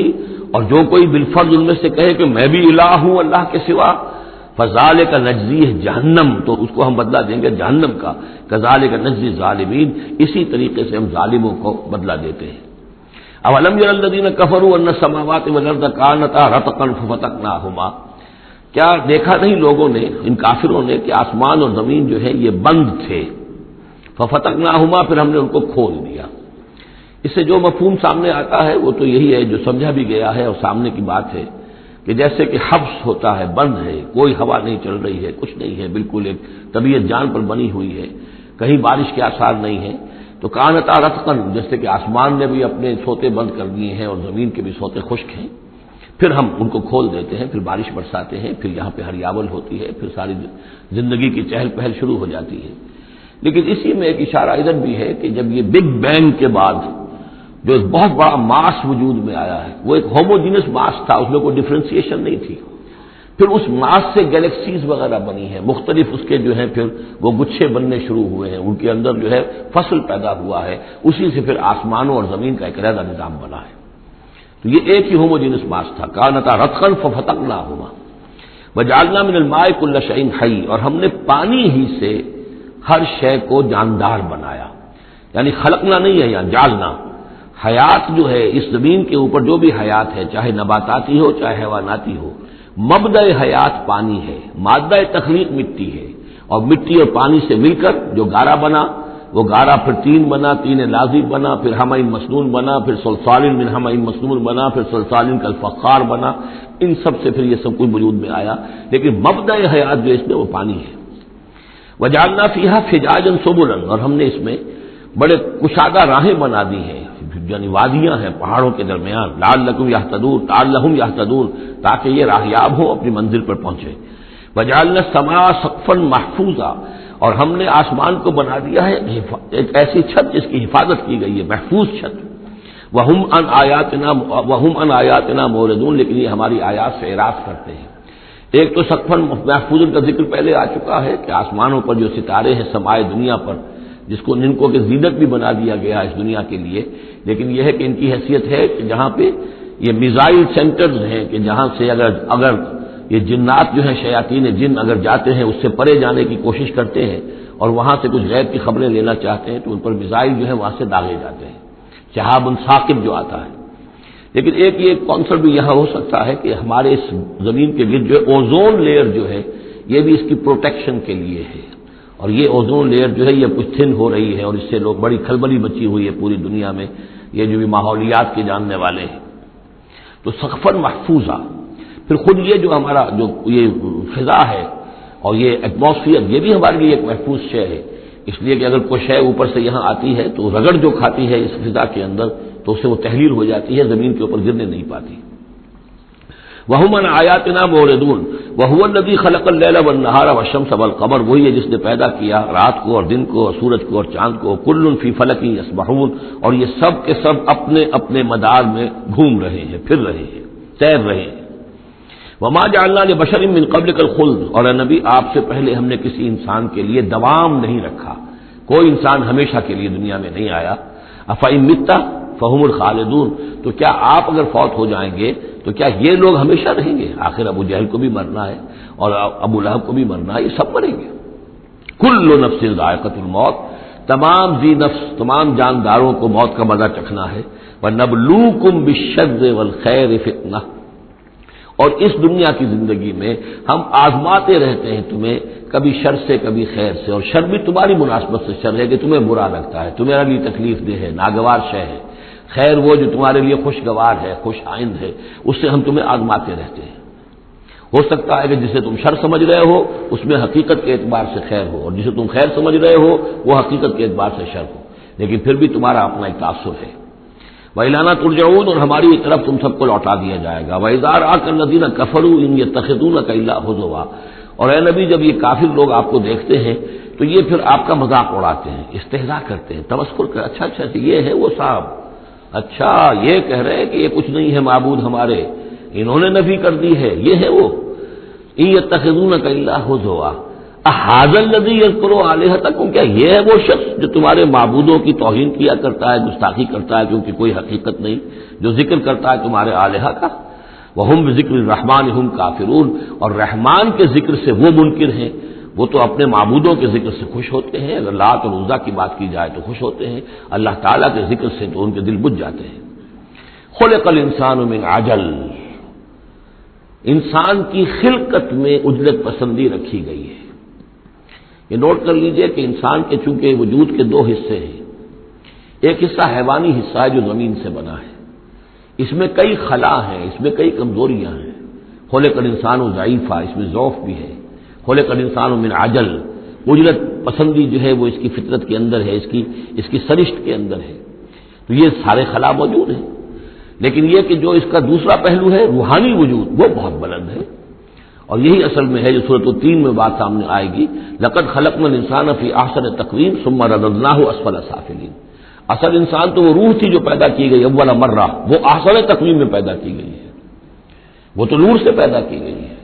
اور جو کوئی بالفرض ان میں سے کہے کہ میں بھی الہ ہوں اللہ کے سوا، فذالک نجزیہ جہنم، تو اس کو ہم بدلہ دیں گے جہنم کا، کذالک نجزی الظالمین، اسی طریقے سے ہم ظالموں کو بدلہ دیتے ہیں۔ اولم یری الذین کفروا ان السماوات والارض کانتا رتقا ففتقناہما، کیا دیکھا نہیں لوگوں نے، ان کافروں نے، کہ آسمان اور زمین جو ہے یہ بند تھے، ففتقناہما، پھر ہم نے ان کو کھول دیا۔ اس سے جو مفہوم سامنے آتا ہے وہ تو یہی ہے جو سمجھا بھی گیا ہے اور سامنے کی بات ہے کہ جیسے کہ حبس ہوتا ہے، بند ہے، کوئی ہوا نہیں چل رہی ہے، کچھ نہیں ہے، بالکل ایک طبیعت جان پر بنی ہوئی ہے، کہیں بارش کے آثار نہیں ہیں، تو کانتا رتقا، جیسے کہ آسمان نے بھی اپنے سوتے بند کر دیے ہیں اور زمین کے بھی سوتے خشک ہیں، پھر ہم ان کو کھول دیتے ہیں، پھر بارش برساتے ہیں، پھر یہاں پہ ہریاول ہوتی ہے، پھر ساری زندگی کی چہل پہل شروع ہو جاتی ہے۔ لیکن اسی میں ایک اشارہ ادھر بھی ہے کہ جب یہ بگ بینگ کے بعد جو ایک بہت بڑا ماس وجود میں آیا ہے، وہ ایک ہوموجینس ماس تھا، اس میں کوئی ڈفرینسیشن نہیں تھی، پھر اس ماس سے گلیکسیز وغیرہ بنی ہیں، مختلف اس کے جو ہیں پھر وہ گچھے بننے شروع ہوئے ہیں، ان کے اندر جو ہے فصل پیدا ہوا ہے، اسی سے پھر آسمانوں اور زمین کا ایک علیحدہ نظام بنا ہے۔ تو یہ ایک ہی ہوموجینس ماس تھا، کانتا رتقا ففتقناہما وجعلنا من الماء كل شيء حي، اور ہم نے پانی ہی سے ہر شے کو جاندار بنایا، یعنی خلقنا نہیں ہے یہاں، جعلنا۔ حیات جو ہے اس زمین کے اوپر جو بھی حیات ہے، چاہے نباتاتی ہو چاہے حیواناتی ہو، مبدأ حیات پانی ہے، مادہ تخلیق مٹی ہے، اور مٹی اور پانی سے مل کر جو گارا بنا، وہ گارا پھر تین بنا، تین لازب بنا، پھر حمأ مسنون بنا، پھر صلصال من حمأ مسنون بنا، پھر صلصال کالفخار بنا، ان سب سے پھر یہ سب کچھ وجود میں آیا، لیکن مبدأ حیات جو اس میں وہ پانی ہے۔ وجعلنا فیہا فجاجا سبلا، اور ہم نے اس میں بڑے کشادہ راہیں بنا دی ہیں، یعنی وادیاں ہیں پہاڑوں کے درمیان، لعلہم یہتدون، تاکہ یہ راہیاب ہوں، اپنی منزل پر پہنچے۔ وجعلنا السماء سقفا محفوظا، اور ہم نے آسمان کو بنا دیا ہے ایک ایسی چھت جس کی حفاظت کی گئی ہے، محفوظ چھت۔ وہم عن آیاتنا معرضون، لیکن یہ ہماری آیات سے اعراض کرتے ہیں۔ ایک تو سقفا محفوظ کا ذکر پہلے آ چکا ہے کہ آسمانوں پر جو ستارے ہیں سمائے دنیا پر، جس کو جن کو کہ زینت بھی بنا دیا گیا اس دنیا کے لیے، لیکن یہ ہے کہ ان کی حیثیت ہے کہ جہاں پہ یہ میزائل سینٹرز ہیں، کہ جہاں سے اگر یہ جنات جو ہیں شیاطین جن اگر جاتے ہیں اس سے پرے جانے کی کوشش کرتے ہیں اور وہاں سے کچھ غیب کی خبریں لینا چاہتے ہیں تو ان پر میزائل جو ہے وہاں سے داغے جاتے ہیں، شہاب ثاقب جو آتا ہے۔ لیکن ایک یہ کانسیپٹ بھی یہاں ہو سکتا ہے کہ ہمارے اس زمین کے گرد جو اوزون لیئر جو ہے یہ بھی اس کی پروٹیکشن کے لیے ہے، اور یہ اوزون لیئر جو ہے یہ کچھ تھن ہو رہی ہے، اور اس سے لوگ بڑی کھلبلی مچی ہوئی ہے پوری دنیا میں، یہ جو بھی ماحولیات کے جاننے والے ہیں۔ تو سقفاً محفوظہ، پھر خود یہ جو ہمارا جو یہ فضا ہے اور یہ ایٹماسفیئر، یہ بھی ہمارے لیے ایک محفوظ شے ہے، اس لیے کہ اگر کوئی شے اوپر سے یہاں آتی ہے تو رگڑ جو کھاتی ہے اس فضا کے اندر تو اسے وہ تحلیل ہو جاتی ہے، زمین کے اوپر گرنے نہیں پاتی۔ وَهُمْ عَنْ آیَاتِنَا مُعْرِضُونَ وَهُوَ الَّذِي خَلَقَ اللَّيْلَ وَالنَّهَارَ وَالشَّمْسَ وَالْقَمَرَ، وہی ہے جس نے پیدا کیا رات کو اور دن کو اور سورج کو اور چاند کو، كُلٌّ فِي فَلَكٍ يَسْبَحُونَ، اور یہ سب کے سب اپنے اپنے مدار میں گھوم رہے ہیں، پھر رہے ہیں، تیر رہے ہیں۔ وَمَا جَعَلْنَا لِبَشَرٍ مِّن قَبْلِكَ الْخُلْدَ، اور اے نبی آپ سے پہلے ہم نے کسی انسان کے لیے دوام نہیں رکھا، کوئی انسان ہمیشہ کے لیے دنیا میں نہیں آیا۔ أَفَإِن مِتَّ فَهُمُ الْخَالِدُونَ، تو کیا آپ اگر فوت ہو جائیں گے تو کیا یہ لوگ ہمیشہ رہیں گے؟ آخر ابو جہل کو بھی مرنا ہے اور ابو لہب کو بھی مرنا ہے، یہ سب مریں گے۔ كُلُّ نَفْسٍ ذَائِقَةُ الْمَوْتِ، تمام ذی نفس تمام جانداروں کو موت کا مزہ چکھنا ہے۔ وَنَبْلُوكُمْ بِالشَّرِّ وَالْخَيْرِ فِتْنَةً، اور اس دنیا کی زندگی میں ہم آزماتے رہتے ہیں تمہیں، کبھی شر سے کبھی خیر سے، اور شر بھی تمہاری مناسبت سے شر ہے کہ تمہیں برا لگتا ہے، تمہارے لیے تکلیف دہ ہے، ناگوار شے ہے، خیر وہ جو تمہارے لیے خوشگوار ہے، خوش آئند ہے، اس سے ہم تمہیں آزماتے رہتے ہیں۔ ہو سکتا ہے کہ جسے تم شر سمجھ رہے ہو اس میں حقیقت کے اعتبار سے خیر ہو، اور جسے تم خیر سمجھ رہے ہو وہ حقیقت کے اعتبار سے شر ہو، لیکن پھر بھی تمہارا اپنا ایک تاثر ہے۔ وَإِلَيْنَا تُرْجَعُونَ، اور ہماری طرف تم سب کو لوٹا دیا جائے گا۔ وَإِذَا رَآكَ الَّذِينَ كَفَرُوا إِن يَتَّخِذُونَكَ إِلَّا هُزُوًا، اور اے نبی جب یہ کافر لوگ آپ کو دیکھتے ہیں تو یہ پھر آپ کا مذاق اڑاتے ہیں، استہزاء کرتے ہیں، تمسخر کر، اچھا یہ ہے وہ صاحب، اچھا یہ کہہ رہے ہیں کہ یہ کچھ نہیں ہے معبود ہمارے، انہوں نے نفی کر دی ہے، یہ ہے وہ۔ إِن يَتَّخِذُونَكَ إِلَّا هُزُوًا أَهَٰذَا الَّذِي يَذْكُرُ آلِهَتَكُمْ، کیا یہ ہے وہ شخص جو تمہارے معبودوں کی توہین کیا کرتا ہے، گستاخی کرتا ہے کیونکہ کوئی حقیقت نہیں، جو ذکر کرتا ہے تمہارے آلہہ کا۔ وَهُمْ بِذِكْرِ الرَّحْمَٰنِ هُمْ كَافِرُونَ، اور رحمان کے ذکر سے وہ منکر ہیں، وہ تو اپنے معبودوں کے ذکر سے خوش ہوتے ہیں، اگر لات اور عزیٰ کی بات کی جائے تو خوش ہوتے ہیں، اللہ تعالیٰ کے ذکر سے تو ان کے دل بجھ جاتے ہیں۔ خُلِقَ الْإِنسَانُ مِنْ عَجَلٍ، انسان کی خلقت میں عجلت پسندی رکھی گئی ہے۔ یہ نوٹ کر لیجئے کہ انسان کے چونکہ وجود کے دو حصے ہیں، ایک حصہ حیوانی حصہ ہے جو زمین سے بنا ہے، اس میں کئی خلا ہیں، اس میں کئی کمزوریاں ہیں۔ خلق الانسان ضعیفہ، اس میں ضعف بھی ہے۔ خلق الانسان من عجل، عجلت پسندی جو ہے وہ اس کی فطرت کے اندر ہے، اس کی سرشت کے اندر ہے، تو یہ سارے خلا موجود ہیں۔ لیکن یہ کہ جو اس کا دوسرا پہلو ہے روحانی وجود، وہ بہت بلند ہے، اور یہی اصل میں ہے جو سورۃ التین میں بات سامنے آئے گی، لقد خلقنا الانسان فی احسن تقویم ثم رددناہ اسفل سافلین۔ اصل انسان تو وہ روح تھی جو پیدا کی گئی اول مرہ، وہ احسن تقویم میں پیدا کی گئی ہے، وہ تو نور سے پیدا کی گئی ہے،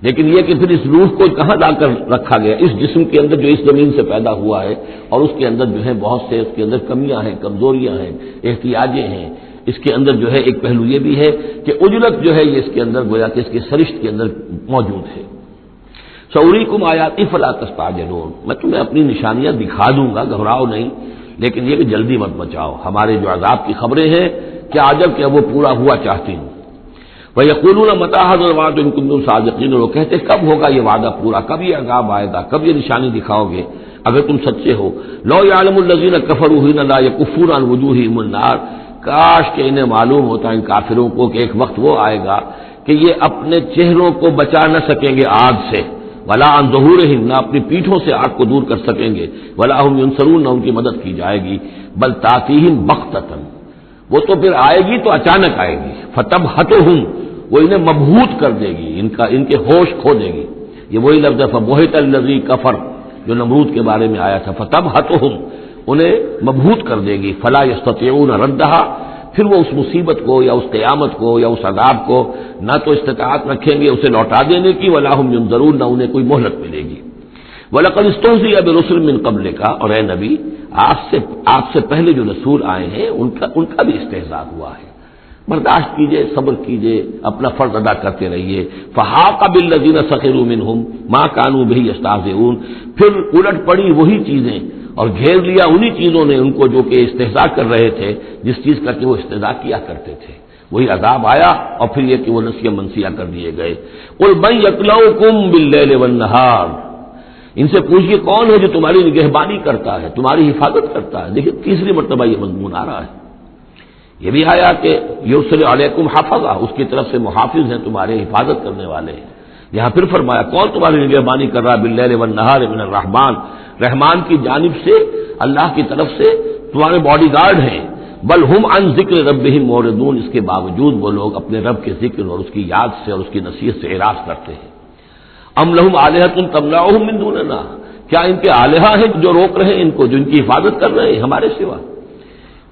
لیکن یہ کہ پھر اس روح کو کہاں لا کر رکھا گیا؟ اس جسم کے اندر جو اس زمین سے پیدا ہوا ہے، اور اس کے اندر جو ہے بہت سے اس کے اندر کمیاں ہیں، کمزوریاں ہیں، احتیاجیں ہیں۔ اس کے اندر جو ہے ایک پہلو یہ بھی ہے کہ اجلت جو ہے یہ اس کے اندر گویا کہ اس کے سرشت کے اندر موجود ہے۔ سوریکم آیاتی فلا تستعجلون، میں تمہیں اپنی نشانیاں دکھا دوں گا، گھبراؤ نہیں، لیکن یہ کہ جلدی مت مچاؤ۔ ہمارے جو عذاب کی خبریں ہیں کیا عجب کہ وہ پورا ہوا چاہتی ہوں۔ وَيَقُولُونَ مَتَىٰ هَٰذَا الْوَعْدُ إِن كُنتُمْ صَادِقِينَ، وہ کہتے کب ہوگا یہ وعدہ پورا، کب یہ عذاب آئے گا، کب یہ نشانی دکھاؤ گے اگر تم سچے ہو۔ لَوْ يَعْلَمُ الَّذِينَ كَفَرُوا حِينَ لَا يَكُفُّونَ عَنْ وُجُوهِهِمُ النَّارَ، کاش کہ انہیں معلوم ہوتا ان کافروں کو کہ ایک وقت وہ آئے گا کہ یہ اپنے چہروں کو بچا نہ سکیں گے آگ سے، ولا عن ظہورہم، نہ اپنی پیٹھوں سے آگ کو دور کر سکیں گے، ولا ہم ینصرون، نہ ان کی مدد کی جائے گی، بل تاتیہم بغتۃ، وہ تو پھر آئے گی تو اچانک آئے گی، فتبہتہم، وہ انہیں مبہوت کر دے گی، ان کے ہوش کھو دے گی۔ یہ وہی لفظ ہے فبہت الذی کفر جو نمرود کے بارے میں آیا تھا، فتبہتہم، انہیں مبہوت کر دے گی، فلا یستطیعون ردھا، پھر وہ اس مصیبت کو یا اس قیامت کو یا اس عذاب کو نہ تو استطاعت رکھیں گے اسے لوٹا دینے کی، ولا ہم ینظرون، نہ انہیں کوئی مہلت ملے گی۔ وَلَقَدِ اسْتُهْزِئَ بِرُسُلٍ مِّن قَبْلِكَ، اور اے نبی آپ سے پہلے جو رسول آئے ہیں ان کا بھی استہزاء ہوا ہے، برداشت کیجئے، صبر کیجئے، اپنا فرض ادا کرتے رہیے۔ فَحَاقَ بِالَّذِينَ سَخِرُوا مِنْهُمْ مَا كَانُوا بِهِ يَسْتَهْزِئُونَ، پھر الٹ پڑی وہی چیزیں اور گھیر لیا انہی چیزوں نے ان کو جو کہ استہزاء کر رہے تھے، جس چیز کا کہ وہ استہزاء کیا کرتے تھے، وہی عذاب آیا اور پھر یہ کہ وہ نسیہ منسیہ کر دیے گئے۔ قُلْ مَن يَكْلَؤُكُم بِاللَّيْلِ وَالنَّهَارِ، ان سے پوچھئے کون ہے جو تمہاری نگہبانی کرتا ہے، تمہاری حفاظت کرتا ہے۔ دیکھیے تیسری مرتبہ یہ مضمون آ رہا ہے، یہ بھی آیا کہ یرسل علیکم حفظہ، اس کی طرف سے محافظ ہیں، تمہارے حفاظت کرنے والے ہیں۔ یہاں پھر فرمایا کون تمہاری نگہبانی کر رہا ہے، باللیل والنہار من الرحمن، رحمان کی جانب سے، اللہ کی طرف سے تمہارے باڈی گارڈ ہیں۔ بل ہم عن ذکر ربہم معرضون، اس کے باوجود وہ لوگ اپنے رب کے ذکر اور اس کی یاد سے اور اس کی نصیحت سے اعراض کرتے ہیں۔ ام لہم آلہۃ تمنعہم من دوننا، کیا ان کے آلہہ ہیں جو روک رہے ہیں ان کو، جو ان کی حفاظت کر رہے ہیں ہمارے سوا؟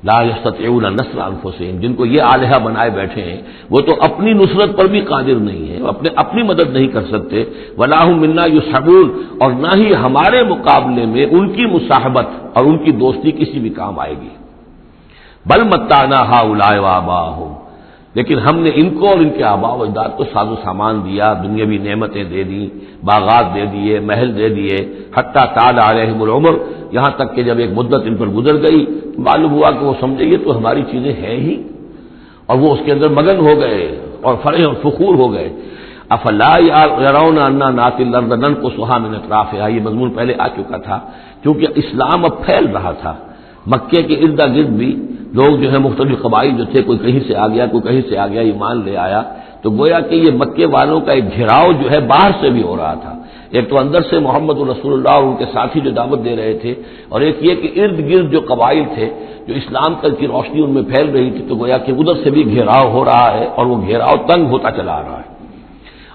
لا یستطیعون نصر انفسہم، جن کو یہ آلہہ بنائے بیٹھے ہیں وہ تو اپنی نصرت پر بھی قادر نہیں ہے، اپنی مدد نہیں کر سکتے۔ ولا ہم منا یصحبون، اور نہ ہی ہمارے مقابلے میں ان کی مصاحبت اور ان کی دوستی کسی بھی کام آئے گی۔ بل متعنا ہؤلاء وآباءہم، لیکن ہم نے ان کو اور ان کے آباء و اجداد کو ساز و سامان دیا، دنیاوی نعمتیں دے دی، باغات دے دیے، محل دے دیے، حتی طال علیہم العمر، یہاں تک کہ جب ایک مدت ان پر گزر گئی معلوم ہوا کہ وہ سمجھے یہ تو ہماری چیزیں ہیں ہی، اور وہ اس کے اندر مگن ہو گئے اور فرح اور فخور ہو گئے۔ افلا یرون انا ناتی الارض ننقصها من اطرافها، یہ مضمون پہلے آ چکا تھا، کیونکہ اسلام اب پھیل رہا تھا، مکے کے ارد گرد بھی لوگ جو ہے مختلف قبائل جو تھے، کوئی کہیں سے آ گیا کوئی کہیں سے آ گیا، ایمان لے آیا، تو گویا کہ یہ مکے والوں کا ایک گھیراؤ جو ہے باہر سے بھی ہو رہا تھا، ایک تو اندر سے محمد رسول اللہ اور ان کے ساتھی جو دعوت دے رہے تھے، اور ایک یہ کہ ارد گرد جو قبائل تھے جو اسلام کی روشنی ان میں پھیل رہی تھی، تو گویا کہ ادھر سے بھی گھیراؤ ہو رہا ہے اور وہ گھیراؤ تنگ ہوتا چلا آ رہا ہے۔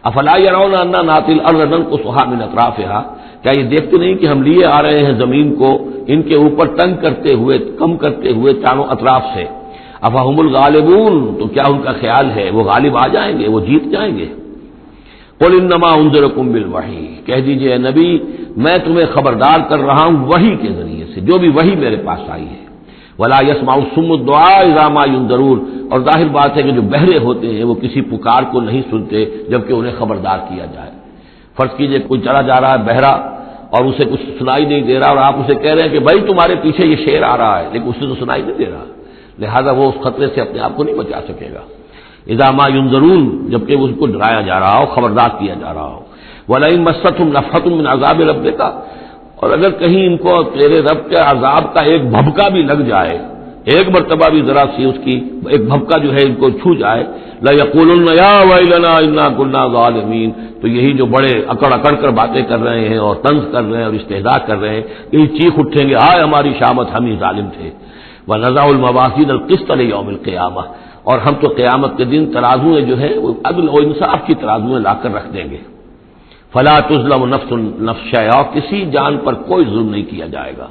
افلا یرون انا ناتی الارض ننقصها من اطرافها، کیا یہ دیکھتے نہیں کہ ہم لیے آ رہے ہیں زمین کو ان کے اوپر تنگ کرتے ہوئے، کم کرتے ہوئے چاروں اطراف سے۔ افہم الغالبون، تو کیا ان کا خیال ہے وہ غالب آ جائیں گے، وہ جیت جائیں گے؟ قل انما انذرکم بالوحی، کہہ دیجئے اے نبی میں تمہیں خبردار کر رہا ہوں وحی کے ذریعے سے، جو بھی وحی میرے پاس آئی ہے۔ ولا يسمع الصم الدعاء اذا ما ينذرون، اور ظاہر بات ہے کہ جو بہرے ہوتے ہیں وہ کسی پکار کو نہیں سنتے جبکہ انہیں خبردار کیا جائے۔ فرض کیجئے کوئی چلا جا رہا ہے بہرا اور اسے کچھ سنائی نہیں دے رہا، اور آپ اسے کہہ رہے ہیں کہ بھائی تمہارے پیچھے یہ شیر آ رہا ہے، لیکن اسے تو سنائی نہیں دے رہا، لہذا وہ اس خطرے سے اپنے آپ کو نہیں بچا سکے گا۔ اذا ما ينذرون، جبکہ اس کو ڈرایا جا رہا ہو، خبردار کیا جا رہا ہو۔ ولئن مستهم نفحة من عذاب ربك، اور اگر کہیں ان کو تیرے رب کے عذاب کا ایک بھبکا بھی لگ جائے، ایک مرتبہ بھی ذرا سی اس کی ایک بھبکا جو ہے ان کو چھو جائے، لَيَقُولُنَّ يَا وَيْلَنَا إِنَّا كُنَّا ظَالِمِينَ، تو یہی جو بڑے اکڑ اکڑ کر باتیں کر رہے ہیں اور طنز کر رہے ہیں اور استہزاء کر رہے ہیں، یہی چیخ اٹھیں گے ہائے ہماری شامت، ہم ہی ظالم تھے۔ وَنَضَعُ الْمَوَازِينَ الْقِسْطَ لِيَوْمِ الْقِيَامَةِ، اور ہم تو قیامت کے دن ترازویں جو ہے وہ عدل و انصاف کی ترازویں لا کر رکھ دیں گے۔ فَلَا تُظْلَمُ نَفْسٌ شَيْئًا، کسی جان پر کوئی ظلم نہیں کیا جائے گا۔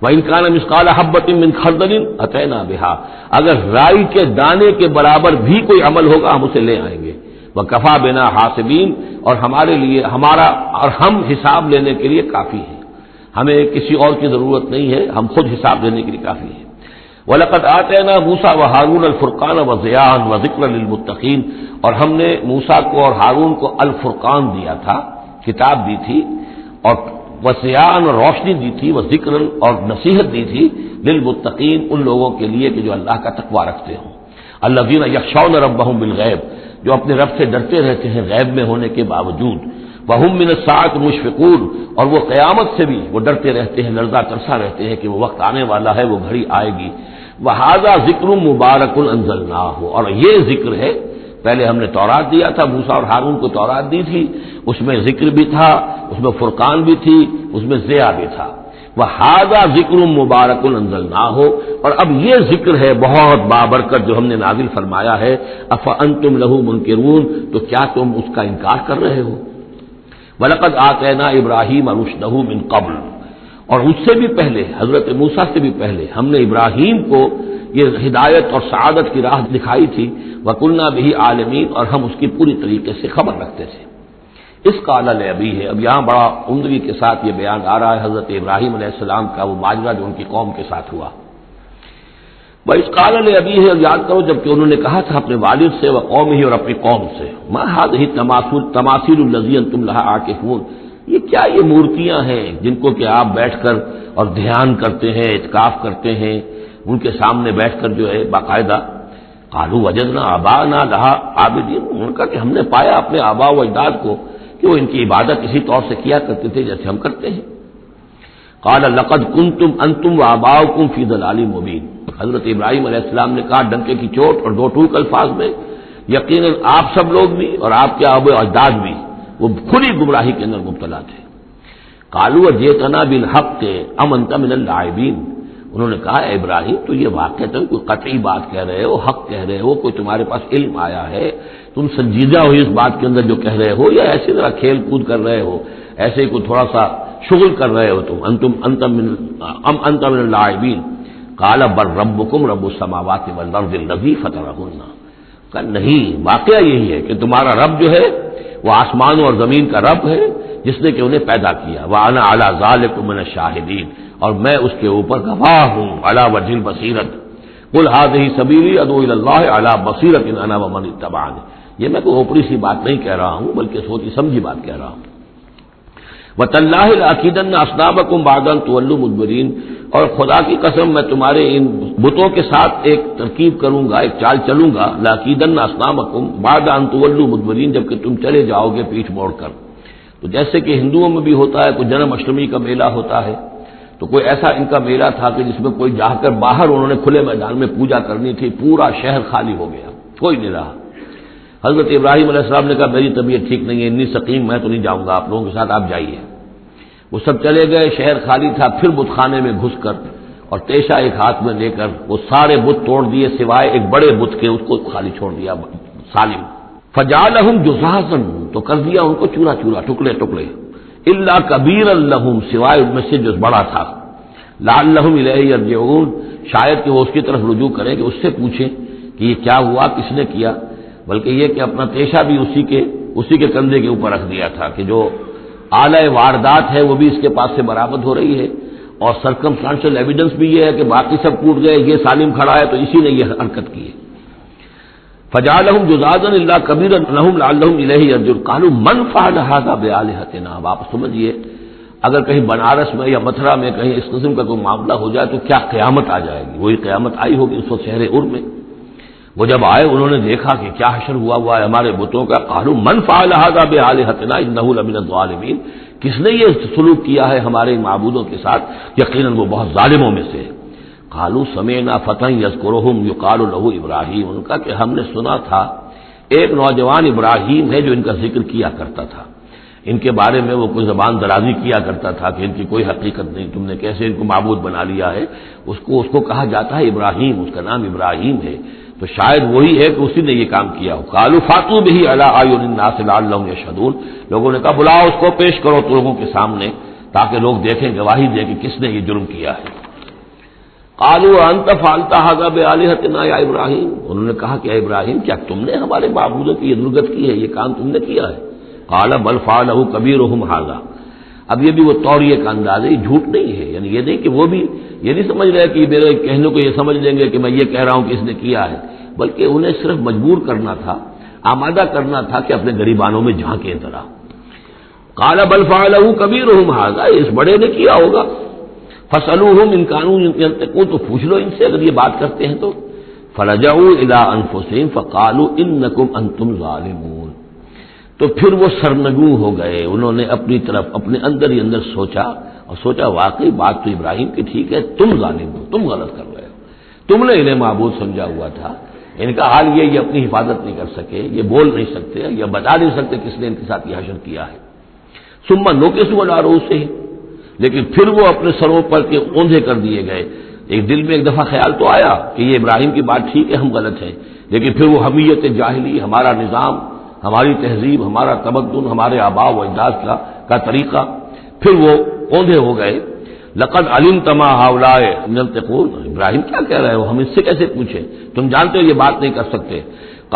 وَإِنْ كَانَ مِثْقَالَ حَبَّةٍ مِّنْ خَرْدَلٍ أَتَيْنَا بِهَا، اگر رائی کے دانے کے برابر بھی کوئی عمل ہوگا ہم اسے لے آئیں گے۔ وکفا بنا حاسبین، اور ہمارے لیے ہم حساب لینے کے لیے کافی ہیں، ہمیں کسی اور کی ضرورت نہیں ہے، ہم خود حساب لینے کے لیے کافی ہیں۔ وَلَقَدْ آتَيْنَا مُوسَىٰ وَهَارُونَ الْفُرْقَانَ وَضِيَاءً وَذِكْرًا لِّلْمُتَّقِينَ، اور ہم نے موسیٰ کو اور ہارون کو الفرقان دیا تھا، کتاب دی تھی، اور وضیاءً اور روشنی دی تھی، وذکرًا اور نصیحت دی تھی، للمتقین ان لوگوں کے لیے کہ جو اللہ کا تقوی رکھتے ہوں، الذین یخشون ربہم بالغیب، جو اپنے رب سے ڈرتے رہتے ہیں غیب میں ہونے کے باوجود، وہم من الساعۃ مشفقون، اور وہ قیامت سے بھی وہ ڈرتے رہتے ہیں، لرزہ ترسا رہتے ہیں کہ وہ وقت آنے والا ہے، وہ گھڑی آئے گی۔ وَهَذَا ذِكْرٌ مُبَارَكٌ أَنزَلْنَاهُ، اور یہ ذکر ہے، پہلے ہم نے تورات دیا تھا، موسیٰ اور ہارون کو تورات دی تھی، اس میں ذکر بھی تھا، اس میں فرقان بھی تھی، اس میں ضیاء بھی تھا۔ وَهَذَا ذِكْرٌ مُبَارَكٌ أَنزَلْنَاهُ، اور اب یہ ذکر ہے بہت بابرکت جو ہم نے نازل فرمایا ہے، أَفَأَنتُمْ لَهُ مُنكِرُونَ، تو کیا تم اس کا انکار کر رہے ہو؟ وَلَقَدْ آتَيْنَا إِبْرَاهِيمَ رُشْدَهُ مِن قَبْلُ، اور اس سے بھی پہلے، حضرت موسیٰ سے بھی پہلے ہم نے ابراہیم کو یہ ہدایت اور سعادت کی راہ دکھائی تھی، وَكُنَّا بِهِ عَالِمِينَ، اور ہم اس کی پوری طریقے سے خبر رکھتے تھے۔ اس قال لأبیہ، اب یہاں بڑا عمدگی کے ساتھ یہ بیان آ رہا ہے حضرت ابراہیم علیہ السلام کا وہ ماجرا جو ان کی قوم کے ساتھ ہوا۔ وَإِذْ قَالَ لِأَبِيهِ، یاد کرو جب کہ انہوں نے کہا تھا اپنے والد سے، وَقَوْمِهِ، اور اپنی قوم سے، مَا هَٰذِهِ التَّمَاثِيلُ الَّتِي أَنتُمْ لَهَا عَاكِفُونَ، یہ مورتیاں ہیں جن کو کہ آپ بیٹھ کر اور دھیان کرتے ہیں، اعتکاف کرتے ہیں، ان کے سامنے بیٹھ کر جو ہے باقاعدہ۔ قالوا وجدنا آباءنا لها عابدین، ان کا کہ ہم نے پایا اپنے آباء و اجداد کو کہ وہ ان کی عبادت اسی طور سے کیا کرتے تھے جیسے ہم کرتے ہیں۔ قال لقد كنتم انتم وآباؤكم في ضلال مبين، حضرت ابراہیم علیہ السلام نے کہا ڈنکے کی چوٹ اور دو ٹوک الفاظ میں، یقیناً آپ سب لوگ بھی اور آپ کے آباء و اجداد بھی وہ کھلی گمراہی کے اندر مبتلا تھے۔ قالوا جئتنا بالحق ام انت من اللاعبین، انہوں نے کہا اے ابراہیم تو یہ واقعتاً کوئی قطعی بات کہہ رہے ہو، حق کہہ رہے ہو، کوئی تمہارے پاس علم آیا ہے، تم سنجیدہ ہو اس بات کے اندر جو کہہ رہے ہو، یا ایسی طرح کھیل کود کر رہے ہو، ایسے ہی کوئی تھوڑا سا شغل کر رہے ہو تم، انت من اللاعبین۔ قال بل ربکم رب السماوات والارض الذی فطرہن، کہ نہیں، واقعہ یہی ہے کہ تمہارا رب جو ہے وہ آسمانوں اور زمین کا رب ہے جس نے کہ انہیں پیدا کیا، وَأَنَا عَلَىٰ ذَٰلِكُم مِّنَ الشَّاهِدِينَ، اور میں اس کے اوپر گواہ ہوں، عَلَىٰ وَجْهِ الْبَصِيرَةِ قُلْ هَٰذِهِ سَبِيلِي أَدْعُو إِلَى اللَّهِ عَلَىٰ بَصِيرَةٍ أَنَا وَمَنِ اتَّبَعَنِي، یہ میں کوئی اوپری سی بات نہیں کہہ رہا ہوں بلکہ سوچی سمجھی بات کہہ رہا ہوں۔ وَتَاللَّهِ لَأَكِيدَنَّ أَصْنَامَكُمْ بَعْدَ أَن تُوَلُّوا مُدْبِرِينَ، اور خدا کی قسم میں تمہارے ان بتوں کے ساتھ ایک ترکیب کروں گا، ایک چال چلوں گا، لَأَكِيدَنَّ أَصْنَامَكُمْ بَعْدَ أَن تُوَلُّوا مُدْبِرِينَ، جبکہ تم چلے جاؤ گے پیٹھ موڑ کر۔ تو جیسے کہ ہندوؤں میں بھی ہوتا ہے، کوئی جنم اشٹمی کا میلہ ہوتا ہے، تو کوئی ایسا ان کا میلہ تھا کہ جس میں کوئی جا کر باہر انہوں نے کھلے میدان میں پوجا کرنی تھی، پورا شہر خالی ہو گیا، کوئی نہیں رہا۔ حضرت ابراہیم علیہ السلام نے کہا میری طبیعت ٹھیک نہیں ہے، اتنی سقیم میں تو نہیں جاؤں گا آپ لوگوں کے ساتھ، آپ جائیے۔ وہ سب چلے گئے، شہر خالی تھا، پھر بت خانے میں گھس کر اور تیشا ایک ہاتھ میں لے کر وہ سارے بت توڑ دیے سوائے ایک بڑے بت کے، اس کو خالی چھوڑ دیا سالم۔ فجعلہم جذاذا، تو کر دیا ان کو چورا چورا، ٹکڑے ٹکڑے، الا کبیرا لہم، سوائے ان میں سے جو بڑا تھا، لعلہم الیہ یرجعون، شاید کہ وہ اس کی طرف رجوع کریں کہ اس سے پوچھیں کہ یہ کیا ہوا، کس نے کیا، بلکہ یہ کہ اپنا پیشہ بھی اسی کے کندھے کے اوپر رکھ دیا تھا کہ جو آلہ واردات ہے وہ بھی اس کے پاس سے برآمد ہو رہی ہے، اور سرکمسٹانشل ایویڈنس بھی یہ ہے کہ باقی سب ٹوٹ گئے، یہ سالم کھڑا ہے تو اسی نے یہ حرکت کی ہے۔ فجعلہم جذاذا الا کبیرا لہم لعلہم الیہ یرجعون قالوا من فعل هذا بآلہتنا، اب آپ سمجھیے اگر کہیں بنارس میں یا متھرا میں کہیں اس قسم کا کوئی معاملہ ہو جائے تو کیا قیامت آ جائے گی، وہی قیامت آئی ہوگی اس وقت شہر ار میں۔ وہ جب آئے انہوں نے دیکھا کہ کیا حشر ہوا ہے ہمارے بتوں کا، قالوا من فعل هذا بآلہتنا انہ لمن الظالمین، کس نے یہ سلوک کیا ہے ہمارے معبودوں کے ساتھ، یقیناً وہ بہت ظالموں میں سے۔ قالوا سمعنا فتى يذكرهم يقال له ابراہیم، ان کا کہ ہم نے سنا تھا ایک نوجوان ابراہیم ہے جو ان کا ذکر کیا کرتا تھا، ان کے بارے میں وہ کوئی زبان درازی کیا کرتا تھا کہ ان کی کوئی حقیقت نہیں، تم نے کیسے ان کو معبود بنا لیا ہے، اس کو کہا جاتا ہے ابراہیم، اس کا نام ابراہیم ہے، تو شاید وہی ہے کہ اسی نے یہ کام کیا ہو۔ قالوا فاتوا به على اعين الناس لعلهم يشهدون، لوگوں نے کہا بلاؤ اس کو، پیش کرو تو لوگوں کے سامنے تاکہ لوگ دیکھیں، گواہی دیں کہ کس نے یہ جرم کیا ہے۔ قالوا انت فعلت هذا بآلهتنا یا ابراہیم، انہوں نے کہا کہ اے ابراہیم کیا تم نے ہمارے معبودوں کی یہ درگت کی ہے، یہ کام تم نے کیا ہے؟ قال بل فعله كبيرهم هذا، اب یہ بھی وہ توریہ کا انداز ہے، یہ جھوٹ نہیں ہے، یعنی یہ نہیں کہ وہ بھی یہ نہیں سمجھ رہے کہ میرے کہنے کو یہ سمجھ لیں گے کہ میں یہ کہہ رہا ہوں کہ اس نے کیا ہے، بلکہ انہیں صرف مجبور کرنا تھا، آمادہ کرنا تھا کہ اپنے گریبانوں میں جھانکیں ذرا۔ قال بل فعله كبيرهم هذا، اس بڑے نے کیا ہوگا، فاسألوهم ان كانوا ينطقون، تو پوچھ لو ان سے اگر یہ بات کرتے ہیں تو۔ فرجعوا الى انفسهم فقالوا انكم انتم ظالمون، تو پھر وہ سرنگوں ہو گئے، انہوں نے اپنی طرف اپنے اندر ہی اندر سوچا اور سوچا واقعی بات تو ابراہیم کی ٹھیک ہے، تم ظالم ہو، تم غلط کر رہے ہو، تم نے انہیں معبود سمجھا ہوا تھا۔ ان کا حال یہ اپنی حفاظت نہیں کر سکے، یہ بول نہیں سکتے، یہ بتا نہیں سکتے کس نے ان کے ساتھ یہ حشر کیا ہے۔ ثم نوکسوا علی رؤوسہم، لیکن پھر وہ اپنے سروں پر کے اوندھے کر دیے گئے۔ ایک دل میں ایک دفعہ خیال تو آیا کہ یہ ابراہیم کی بات ٹھیک ہے، ہم غلط ہیں، لیکن پھر وہ حمیت جاہلی، ہمارا نظام، ہماری تہذیب، ہمارا تمدن، ہمارے آباء و اجداد کا طریقہ، پھر وہ اوندھے ہو گئے۔ لقد علمت ما هؤلاء ينطقون، ابراہیم کیا کہہ رہے ہو، ہم اس سے کیسے پوچھیں، تم جانتے ہو یہ بات نہیں کر سکتے۔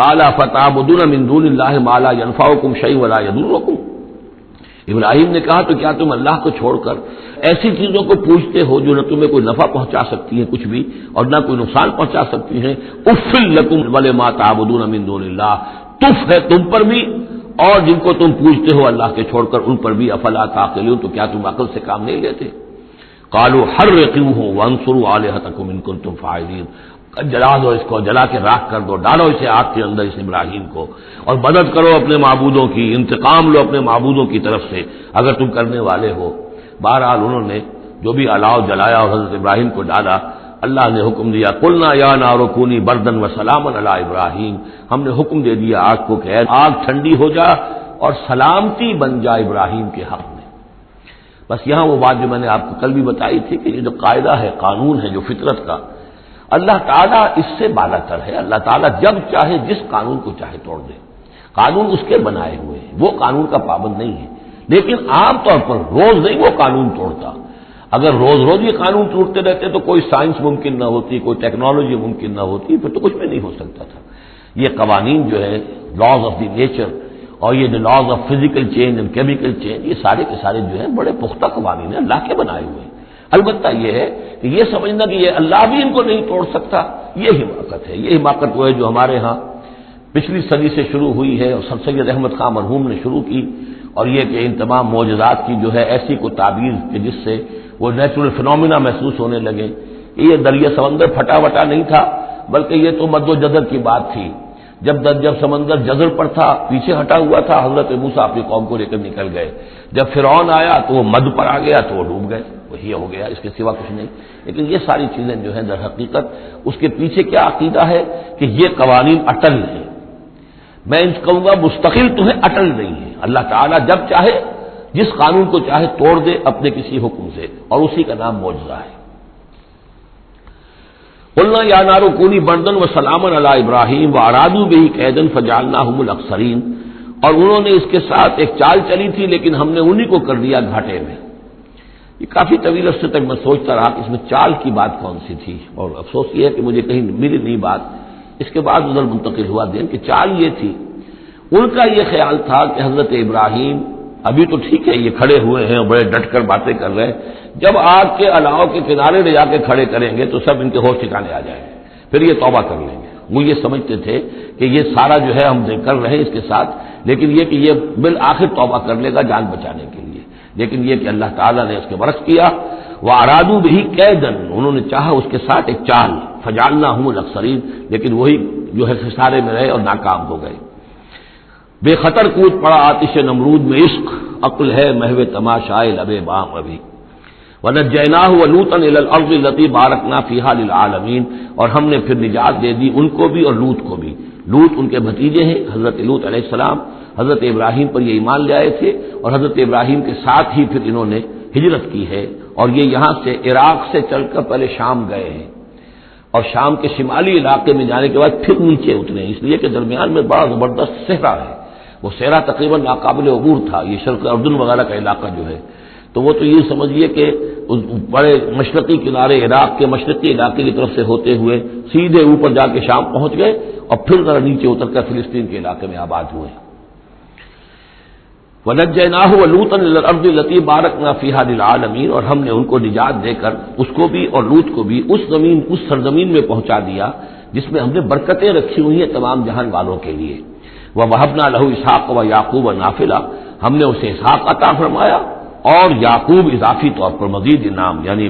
قال فتعبدون من دون الله ما لا ينفعكم شيء ولا يضركم، ابراہیم نے کہا تو کیا تم اللہ کو چھوڑ کر ایسی چیزوں کو پوچھتے ہو جو نہ تمہیں کوئی نفع پہنچا سکتی ہیں کچھ بھی، اور نہ کوئی نقصان پہنچا سکتی ہیں؟ افل لکم ولما تعبدون من دون اللہ، تف ہے تم پر بھی اور جن کو تم پوچھتے ہو اللہ کے چھوڑ کر ان پر بھی، افلا تعقلون، تو کیا تم عقل سے کام نہیں لیتے؟ قالوا حرقوه وانصروا آلهتكم ان كنتم فاعلين، جلا دو اس کو، جلا کے راکھ کر دو، ڈالو اسے آگ کے اندر اس ابراہیم کو، اور مدد کرو اپنے معبودوں کی، انتقام لو اپنے معبودوں کی طرف سے اگر تم کرنے والے ہو۔ بہرحال انہوں نے جو بھی الاؤ جلایا اور حضرت ابراہیم کو ڈالا، اللہ نے حکم دیا قلنا یا نار کونی بردن وسلاما علی ابراہیم، ہم نے حکم دے دیا آگ کو کہ آگ ٹھنڈی ہو جا اور سلامتی بن جا ابراہیم کے حق میں۔ بس یہاں وہ بات جو میں نے آپ کو کل بھی بتائی تھی کہ یہ جو قاعدہ ہے، قانون ہے جو فطرت کا، اللہ تعالیٰ اس سے بالا تر ہے، اللہ تعالیٰ جب چاہے جس قانون کو چاہے توڑ دے، قانون اس کے بنائے ہوئے ہیں، وہ قانون کا پابند نہیں ہے، لیکن عام طور پر روز نہیں وہ قانون توڑتا۔ اگر روز روز یہ قانون ٹوٹتے رہتے تو کوئی سائنس ممکن نہ ہوتی، کوئی ٹیکنالوجی ممکن نہ ہوتی، پھر تو کچھ بھی نہیں ہو سکتا تھا۔ یہ قوانین جو ہے، لاز آف دی نیچر، اور یہ جو laws of physical change and chemical change, یہ سارے کے سارے جو ہیں بڑے پختہ قوانین ہیں، اللہ کے بنائے ہوئے ہیں۔ البتہ یہ ہے کہ یہ سمجھنا کہ یہ اللہ بھی ان کو نہیں توڑ سکتا، یہ حماقت ہے۔ یہ حماقت وہ ہے جو ہمارے ہاں پچھلی صدی سے شروع ہوئی ہے اور سر سید احمد خان مرحوم نے شروع کی، اور یہ کہ ان تمام معجزات کی جو ہے ایسی کو تعبیر کہ جس سے وہ نیچرل فنومینا محسوس ہونے لگے کہ یہ دریا سمندر پھٹا وٹا نہیں تھا، بلکہ یہ تو مد و جزر کی بات تھی۔ جب سمندر جزر پر تھا، پیچھے ہٹا ہوا تھا، حضرت موسیٰ اپنی قوم کو لے کر نکل گئے۔ جب فرعون آیا تو وہ مد پر آ گیا تو وہ ڈوب گئے، وہی ہو گیا، اس کے سوا کچھ نہیں۔ لیکن یہ ساری چیزیں جو ہیں در حقیقت اس کے پیچھے کیا عقیدہ ہے کہ یہ قوانین اٹل ہیں، میں ان کہوں گا مستقل تو ہے، اٹل نہیں ہے۔ اللہ تعالیٰ جب چاہے جس قانون کو چاہے توڑ دے اپنے کسی حکم سے، اور اسی کا نام معجزہ ہے۔ قلنا یا نار کونی بردن وسلاما علی ابراہیم وارادوا بہ کیدا فجعلناہم الاخسرین، اور انہوں نے اس کے ساتھ ایک چال چلی تھی لیکن ہم نے انہی کو کر دیا گھاٹے میں۔ یہ کافی طویل عرصے تک میں سوچتا رہا کہ اس میں چال کی بات کون سی تھی، اور افسوس یہ ہے کہ مجھے کہیں ملی نہیں بات، اس کے بعد ادھر منتقل ہوا دین کہ چال یہ تھی، ان کا یہ خیال تھا کہ حضرت ابراہیم ابھی تو ٹھیک ہے یہ کھڑے ہوئے ہیں اور بڑے ڈٹ کر باتیں کر رہے ہیں، جب آگ کے الاؤ کے کنارے لے جا کے کھڑے کریں گے تو سب ان کے ہوش ٹھکانے آ جائیں گے، پھر یہ توبہ کر لیں گے۔ وہ یہ سمجھتے تھے کہ یہ سارا جو ہے ہم کر رہے ہیں اس کے ساتھ، لیکن یہ کہ یہ بالآخر توبہ کر لے گا جان بچانے کے لیے، لیکن یہ کہ اللہ تعالیٰ نے اس کے برعکس کیا۔ وارادوا بہ کیدا، انہوں نے چاہا اس کے ساتھ ایک چال، فجعلناہم الاخسرین، لیکن وہی جو ہے خسارے میں رہے اور ناکام ہو گئے۔ بے خطر کود پڑا آتش نمرود میں عشق، عقل ہے محو تماشائے لب بام ابھی۔ وَنَجَّيْنَاهُ وَلُوطًا إِلَى الْأَرْضِ الَّتِي بَارَكْنَا فِيهَا لِلْعَالَمِينَ، اور ہم نے پھر نجات دے دی ان کو بھی اور لوط کو بھی۔ لوط ان کے بھتیجے ہیں، حضرت لوط علیہ السلام حضرت ابراہیم پر یہ ایمان لے آئے تھے، اور حضرت ابراہیم کے ساتھ ہی پھر انہوں نے ہجرت کی ہے، اور یہ یہاں سے عراق سے چل کر پہلے شام گئے ہیں، اور شام کے شمالی علاقے میں جانے کے بعد پھر نیچے اترے ہیں، اس لیے کہ درمیان میں بڑا زبردست صحرا ہے، وہ صحرا تقریباً ناقابل عبور تھا، یہ شرق اردن وغیرہ کا علاقہ جو ہے، تو وہ تو یہ سمجھیے کہ اس بڑے مشرقی کنارے عراق کے مشرقی علاقے کی طرف سے ہوتے ہوئے سیدھے اوپر جا کے شام پہنچ گئے اور پھر ذرا نیچے اتر کر فلسطین کے علاقے میں آباد ہوئے. وَنَجَّيْنَاهُ وَلُوطًا إِلَى الْأَرْضِ الَّتِي بَارَكْنَا فِيهَا لِلْعَالَمِينَ، اور ہم نے ان کو نجات دے کر اس کو بھی اور لوط کو بھی اس سرزمین میں پہنچا دیا جس میں ہم نے برکتیں رکھی ہوئی ہیں تمام جہان والوں کے لیے. وَوَهَبْنَا لَهُ إِسْحَاقَ وَيَعْقُوبَ نَافِلَةً، ہم نے اسے اسحاق عطا فرمایا اور یعقوب اضافی طور پر مزید انعام، یعنی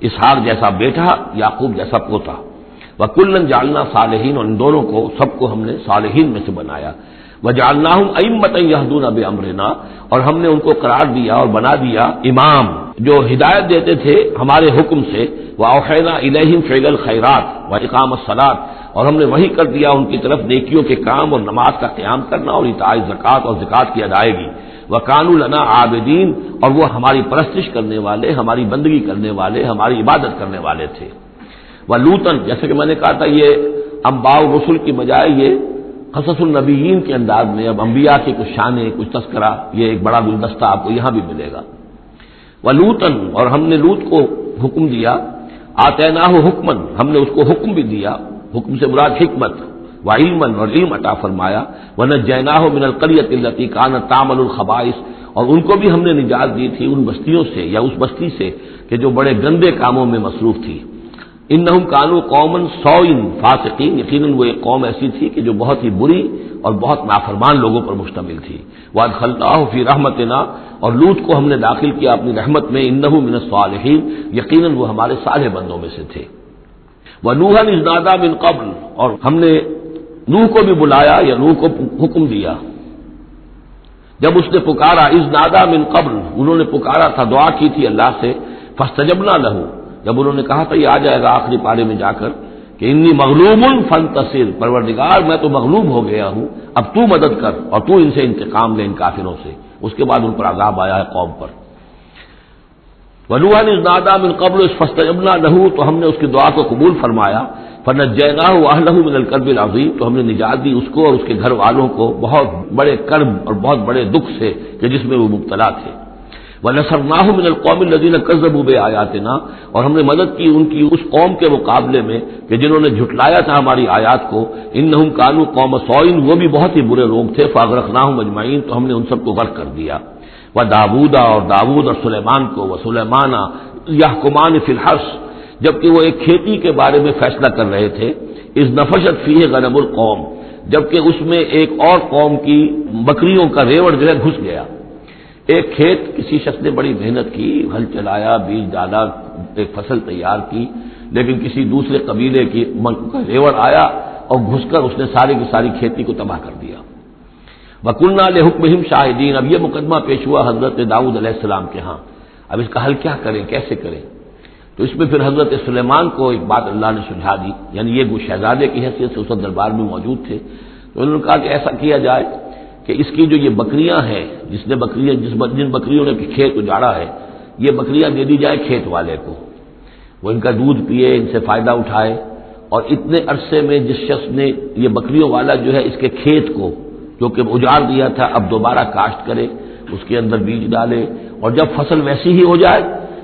اسحاق جیسا بیٹا، یعقوب جیسا پوتا. وَكُلًّا جَعَلْنَا صَالِحِينَ، اور ان دونوں کو سب کو ہم نے صالحین میں سے بنایا. وَجَعَلْنَاهُمْ أَئِمَّةً يَهْدُونَ بِأَمْرِنَا، اور ہم نے ان کو قرار دیا اور بنا دیا امام جو ہدایت دیتے تھے ہمارے حکم سے. وَأَوْحَيْنَا إِلَيْهِمْ فِعْلَ الْخَيْرَاتِ وَإِقَامَ الصَّلَاةِ، اور ہم نے وحی کر دیا ان کی طرف نیکیوں کے کام اور نماز کا قیام کرنا اور ایتاء زکوٰۃ اور زکوٰۃ کی ادائیگی. وَكَانُوا لَنَا عَابِدِينَ، اور وہ ہماری پرستش کرنے والے، ہماری بندگی کرنے والے، ہماری عبادت کرنے والے تھے. وَلُوطًا، جیسے کہ میں نے کہا تھا یہ انباء و رسل کی بجائے یہ قصص النبیین کے انداز میں اب انبیاء کی کچھ شانیں، کچھ تذکرہ، یہ ایک بڑا گلدستہ آپ کو یہاں بھی ملے گا. وَلُوطًا، اور ہم نے لوط کو حکم دیا. آتیناہ حکمن، ہم نے اس کو حکم بھی دیا، حکم سے مراد حکمت، وعلمن، اور علم عطا فرمایا. ونجیناہ من القریۃ التی کانت تعمل الخبائث، اور ان کو بھی ہم نے نجات دی تھی ان بستیوں سے یا اس بستی سے کہ جو بڑے گندے کاموں میں مصروف تھی. انہم کانوا قوما سوء فاسقین، یقیناً وہ ایک قوم ایسی تھی کہ جو بہت ہی بری اور بہت نافرمان لوگوں پر مشتمل تھی. وادخلناہ فی رحمتنا، اور لوط کو ہم نے داخل کیا اپنی رحمت میں. انہ من الصالحین، یقیناً وہ ہمارے صالح بندوں میں سے تھے. ونوحا اذ نادى من قبل، اور ہم نے نوح کو بھی بلایا یا نوح کو حکم دیا جب اس نے پکارا. اذ نادى من قبل، انہوں نے پکارا تھا، دعا کی تھی اللہ سے. فاستجبنا له، جب انہوں نے کہا تھا یہ آ جائے گا آخری پارے میں جا کر کہ انی مغلوب فانتصر، پروردگار میں تو مغلوب ہو گیا ہوں، اب تو مدد کر اور تو ان سے انتقام لے، ان کافروں سے. اس کے بعد ان پر عذاب آیا ہے قوم پر. ونوحا اذ نادى من قبل فاستجبنا له، تو ہم نے اس کی دعا کو قبول فرمایا. فنجیناہ واہلہ من الکرب العظیم، تو ہم نے نجات دی اس کو اور اس کے گھر والوں کو بہت بڑے کرب اور بہت بڑے دکھ سے کہ جس میں وہ مبتلا تھے. وَنَصَرْنَاهُ مِنَ الْقَوْمِ الَّذِينَ كَذَّبُوا بِآيَاتِنَا، اور ہم نے مدد کی ان کی اس قوم کے مقابلے میں کہ جنہوں نے جھٹلایا تھا ہماری آیات کو. إِنَّهُمْ كَانُوا قَوْمَ سَوْءٍ، وہ بھی بہت ہی برے لوگ تھے. فَأَغْرَقْنَاهُمْ أَجْمَعِينَ، تو ہم نے ان سب کو غرق کر دیا. وَدَاوُودَ، اور داؤد اور سلیمان کو. وَسُلَيْمَانَ يَحْكُمَانِ فِي الْحَرْثِ، جبکہ وہ ایک کھیتی کے بارے میں فیصلہ کر رہے تھے. إِذْ نَفَشَتْ فِيهِ غَنَمُ الْقَوْمِ، جبکہ اس میں ایک اور قوم کی بکریوں کا ریوڑ جو ہے گھس گیا. ایک کھیت کسی شخص نے بڑی محنت کی، ہل چلایا، بیج ڈالا، ایک فصل تیار کی، لیکن کسی دوسرے قبیلے کی کا ریوڑ آیا اور گھس کر اس نے ساری کی ساری کھیتی کو تباہ کر دیا. وَكُنَّا لِحُكْمِهِمْ شَاهِدِينَ، اب یہ مقدمہ پیش ہوا حضرت داؤد علیہ السلام کے ہاں. اب اس کا حل کیا کریں، کیسے کریں؟ تو اس میں پھر حضرت سلیمان کو ایک بات اللہ نے سجھا دی، یعنی یہ شہزادے کی حیثیت سے اس دربار میں موجود تھے. تو انہوں نے کہا کہ ایسا کیا جائے کہ اس کی جو یہ بکریاں ہیں، جن بکریوں نے کھیت اجاڑا ہے، یہ بکریاں دے دی جائے کھیت والے کو، وہ ان کا دودھ پیے، ان سے فائدہ اٹھائے. اور اتنے عرصے میں جس شخص نے یہ بکریوں والا جو ہے اس کے کھیت کو جو کہ اجاڑ دیا تھا اب دوبارہ کاشت کرے، اس کے اندر بیج ڈالے، اور جب فصل ویسی ہی ہو جائے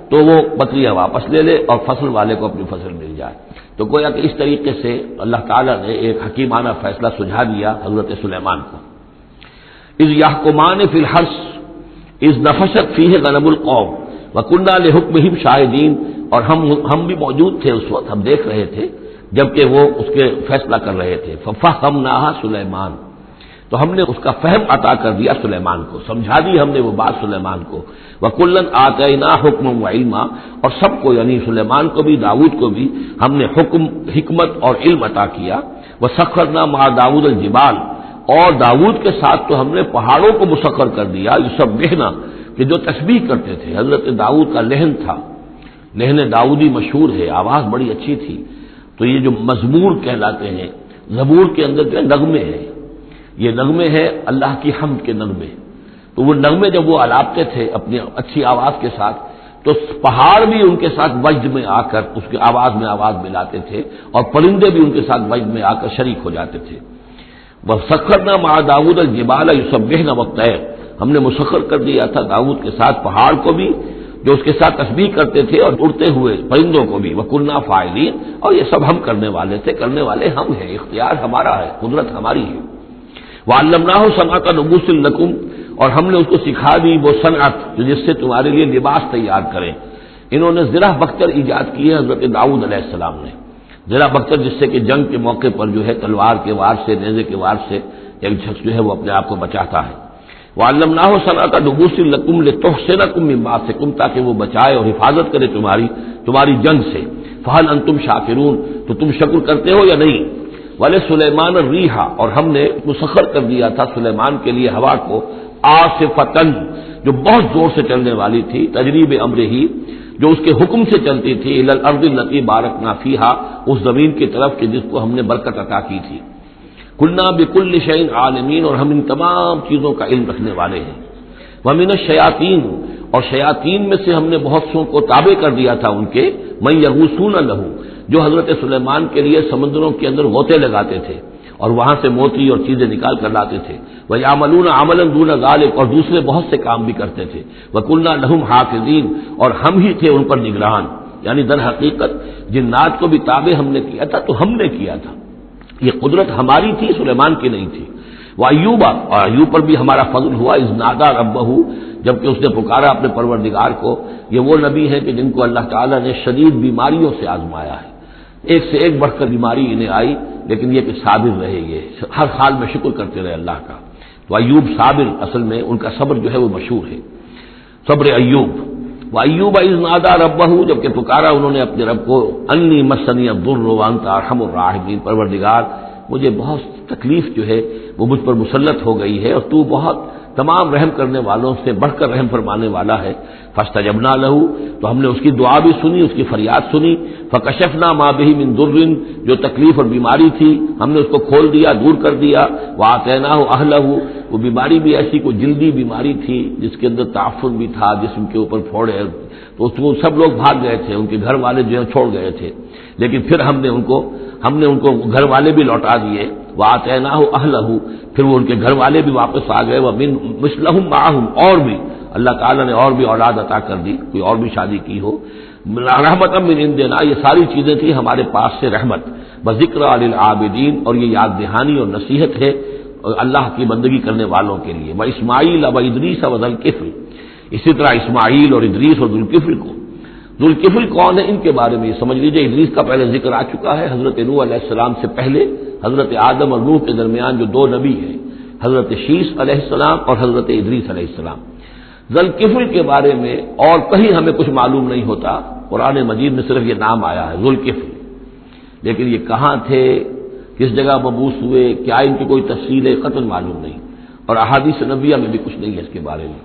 تو وہ بکریاں واپس لے لے اور فصل والے کو اپنی فصل مل جائے. تو گویا کہ اس طریقے سے اللہ تعالیٰ نے ایک حکیمانہ فیصلہ سجھا دیا حضرت سلیمان کو. اذ یحکمان فی الحرث اذ نفشت فیہ غنم القوم وکنہ لحکمہم شاہدین، اور ہم بھی موجود تھے اس وقت، ہم دیکھ رہے تھے جبکہ وہ اس کے فیصلہ کر رہے تھے. ففہمناہا سلیمان، تو ہم نے اس کا فہم عطا کر دیا سلیمان کو، سمجھا دی ہم نے وہ بات سلیمان کو. وَكُلًّا آتَيْنَا حُكْمًا وَعِلْمًا، اور سب کو یعنی سلیمان کو بھی داؤد کو بھی ہم نے حکم، حکمت اور علم عطا کیا. وَسَخَّرْنَا مَعَ دَاوُودَ الْجِبَالَ، اور داؤد کے ساتھ تو ہم نے پہاڑوں کو مسخر کر دیا. یسبحنا، کہ جو تسبیح کرتے تھے. حضرت داؤد کا لہن تھا، لہن داؤدی مشہور ہے، آواز بڑی اچھی تھی. تو یہ جو مزمور کہلاتے ہیں، زبور کے اندر جو نغمے ہیں، یہ نغمے ہیں اللہ کی حمد کے نغمے. تو وہ نغمے جب وہ الاپتے تھے اپنی اچھی آواز کے ساتھ، تو پہاڑ بھی ان کے ساتھ وجد میں آ کر اس کی آواز میں آواز ملاتے تھے، اور پرندے بھی ان کے ساتھ وجد میں آ کر شریک ہو جاتے تھے. وَسَخَّرْنَا مَعَ دَاوُودَ الْجِبَالَ يُسَبِّحْنَ وَالطَّيْرَ، ہم نے مسخر کر دیا تھا داؤد کے ساتھ پہاڑ کو بھی جو اس کے ساتھ تسبیح کرتے تھے اور اڑتے ہوئے پرندوں کو بھی، وَكُنَّا فَاعِلِينَ، اور یہ سب ہم کرنے والے تھے، کرنے والے ہم ہیں، اختیار ہمارا ہے، قدرت ہماری ہے۔ وَعَلَّمْنَاهُ صَنْعَةَ لُبُوسٍ لَكُمْ، اور ہم نے اس کو سکھا دی وہ صنعت جس سے تمہارے لیے لباس تیار کریں۔ انہوں نے زرہ بختر ایجاد کی ہے حضرت داؤد علیہ السلام نے، زرہ بختر جس سے کہ جنگ کے موقع پر جو ہے تلوار کے وار سے، نیزے کے وار سے ایک شخص جو ہے وہ اپنے آپ کو بچاتا ہے۔ وَعَلَّمْنَاهُ صَنْعَةَ لُبُوسٍ لَكُمْ لِتُحْصِنَكُم مِّن بَأْسِكُمْ، تاکہ وہ بچائے اور حفاظت کرے تمہاری جنگ سے۔ فَهَلْ أَنتُمْ شَاكِرُونَ، تو تم شکر کرتے ہو یا نہیں؟ وَلِسُلَيْمَانَ الرِّيحَ، اور ہم نے مسخر کر دیا تھا سلیمان کے لیے ہوا کو، عاصفۃً، جو بہت زور سے چلنے والی تھی، تجریب امرہ، جو اس کے حکم سے چلتی تھی، الی الارض التي بارکنا فیہا، اس زمین کی طرف کہ جس کو ہم نے برکت عطا کی تھی۔ کلنا بکل شیء عالمین، اور ہم ان تمام چیزوں کا علم رکھنے والے ہیں۔ ومن الشیاطین، اور شیاطین میں سے ہم نے بہت سو کو تابع کر دیا تھا ان کے، من یغوصون لہ، جو حضرت سلیمان کے لیے سمندروں کے اندر غوطے لگاتے تھے اور وہاں سے موتی اور چیزیں نکال کر لاتے تھے۔ وَيَعْمَلُونَ عَمَلًا دُونَ ذَلِكَ، اور دوسرے بہت سے کام بھی کرتے تھے۔ وَكُنَّا لَهُمْ حَافِظِينَ، اور ہم ہی تھے ان پر نگران، یعنی در حقیقت جنات کو بھی تابع ہم نے کیا تھا، تو ہم نے کیا تھا، یہ قدرت ہماری تھی، سلیمان کی نہیں تھی۔ وَأَيُّوبَ، اور ایوب پر بھی ہمارا فضل ہوا، اذ نادى ربہ، جبکہ اس نے پکارا اپنے پروردگار کو۔ یہ وہ نبی ہیں کہ جن کو اللہ تعالیٰ نے شدید بیماریوں سے آزمایا ہے، ایک سے ایک بڑھ کر بیماری انہیں آئی، لیکن یہ کہ صابر رہے، یہ ہر حال میں شکر کرتے رہے اللہ کا۔ تو ایوب صابر، اصل میں ان کا صبر جو ہے وہ مشہور ہے، صبر ایوب۔ وَأَيُّوبَ إِذْ نَادَىٰ رَبَّهُ، جبکہ پکارا انہوں نے اپنے رب کو، أَنِّي مَسَّنِيَ الضُّرُّ وَأَنتَ أَرْحَمُ الرَّاحِمِينَ، پروردگار مجھے بہت تکلیف جو ہے وہ مجھ پر مسلط ہو گئی ہے، اور تو بہت تمام رحم کرنے والوں سے بڑھ کر رحم فرمانے والا ہے۔ فَاسْتَجَبْنَا لَهُ، تو ہم نے اس کی دعا بھی سنی، اس کی فریاد سنی۔ فَكَشَفْنَا مَا بِهِ مِن ضُرٍّ، جو تکلیف اور بیماری تھی ہم نے اس کو کھول دیا، دور کر دیا۔ وَآتَيْنَاهُ أَهْلَهُ، وہ بیماری بھی ایسی کوئی جلدی بیماری تھی جس کے اندر تعفن بھی تھا، جسم کے اوپر پھوڑے، تو اس کو سب لوگ بھاگ گئے تھے، ان کے گھر والے جو ہے چھوڑ گئے تھے، لیکن پھر ہم نے ان کو گھر والے بھی لوٹا دیے۔ وَآتَيْنَاهُ أَهْلَهُ، پھر وہ ان کے گھر والے بھی واپس آ گئے۔ وَمِن مِثْلَهُم مَّعَهُمْ، اور بھی اللہ تعالیٰ نے اور بھی اولاد عطا کر دی، کوئی اور بھی شادی کی ہو۔ رحمۃ من عندنا، یہ ساری چیزیں تھیں ہمارے پاس سے رحمت۔ وذکریٰ للعابدین، اور یہ یاد دہانی اور نصیحت ہے اللہ کی بندگی کرنے والوں کے لیے۔ واسماعیل وادریس وذوالکفل، اسی طرح اسماعیل اور ادریس اور ذوالکفل کو۔ ذوالکفل کون ہے ان کے بارے میں یہ سمجھ لیجیے، ادریس کا پہلے ذکر آ چکا ہے، حضرت نوح علیہ السلام سے پہلے حضرت آدم اور نوح کے درمیان جو دو نبی ہیں، حضرت شیث علیہ السلام اور حضرت ادریس علیہ السلام۔ ذوالکفل کے بارے میں اور کہیں ہمیں کچھ معلوم نہیں ہوتا، قرآن مجید میں صرف یہ نام آیا ہے ذوالکفل، لیکن یہ کہاں تھے، کس جگہ مبعوث ہوئے، کیا ان کی کوئی تفصیل ہے، قطعاً معلوم نہیں، اور احادیث نبویہ میں بھی کچھ نہیں ہے اس کے بارے میں۔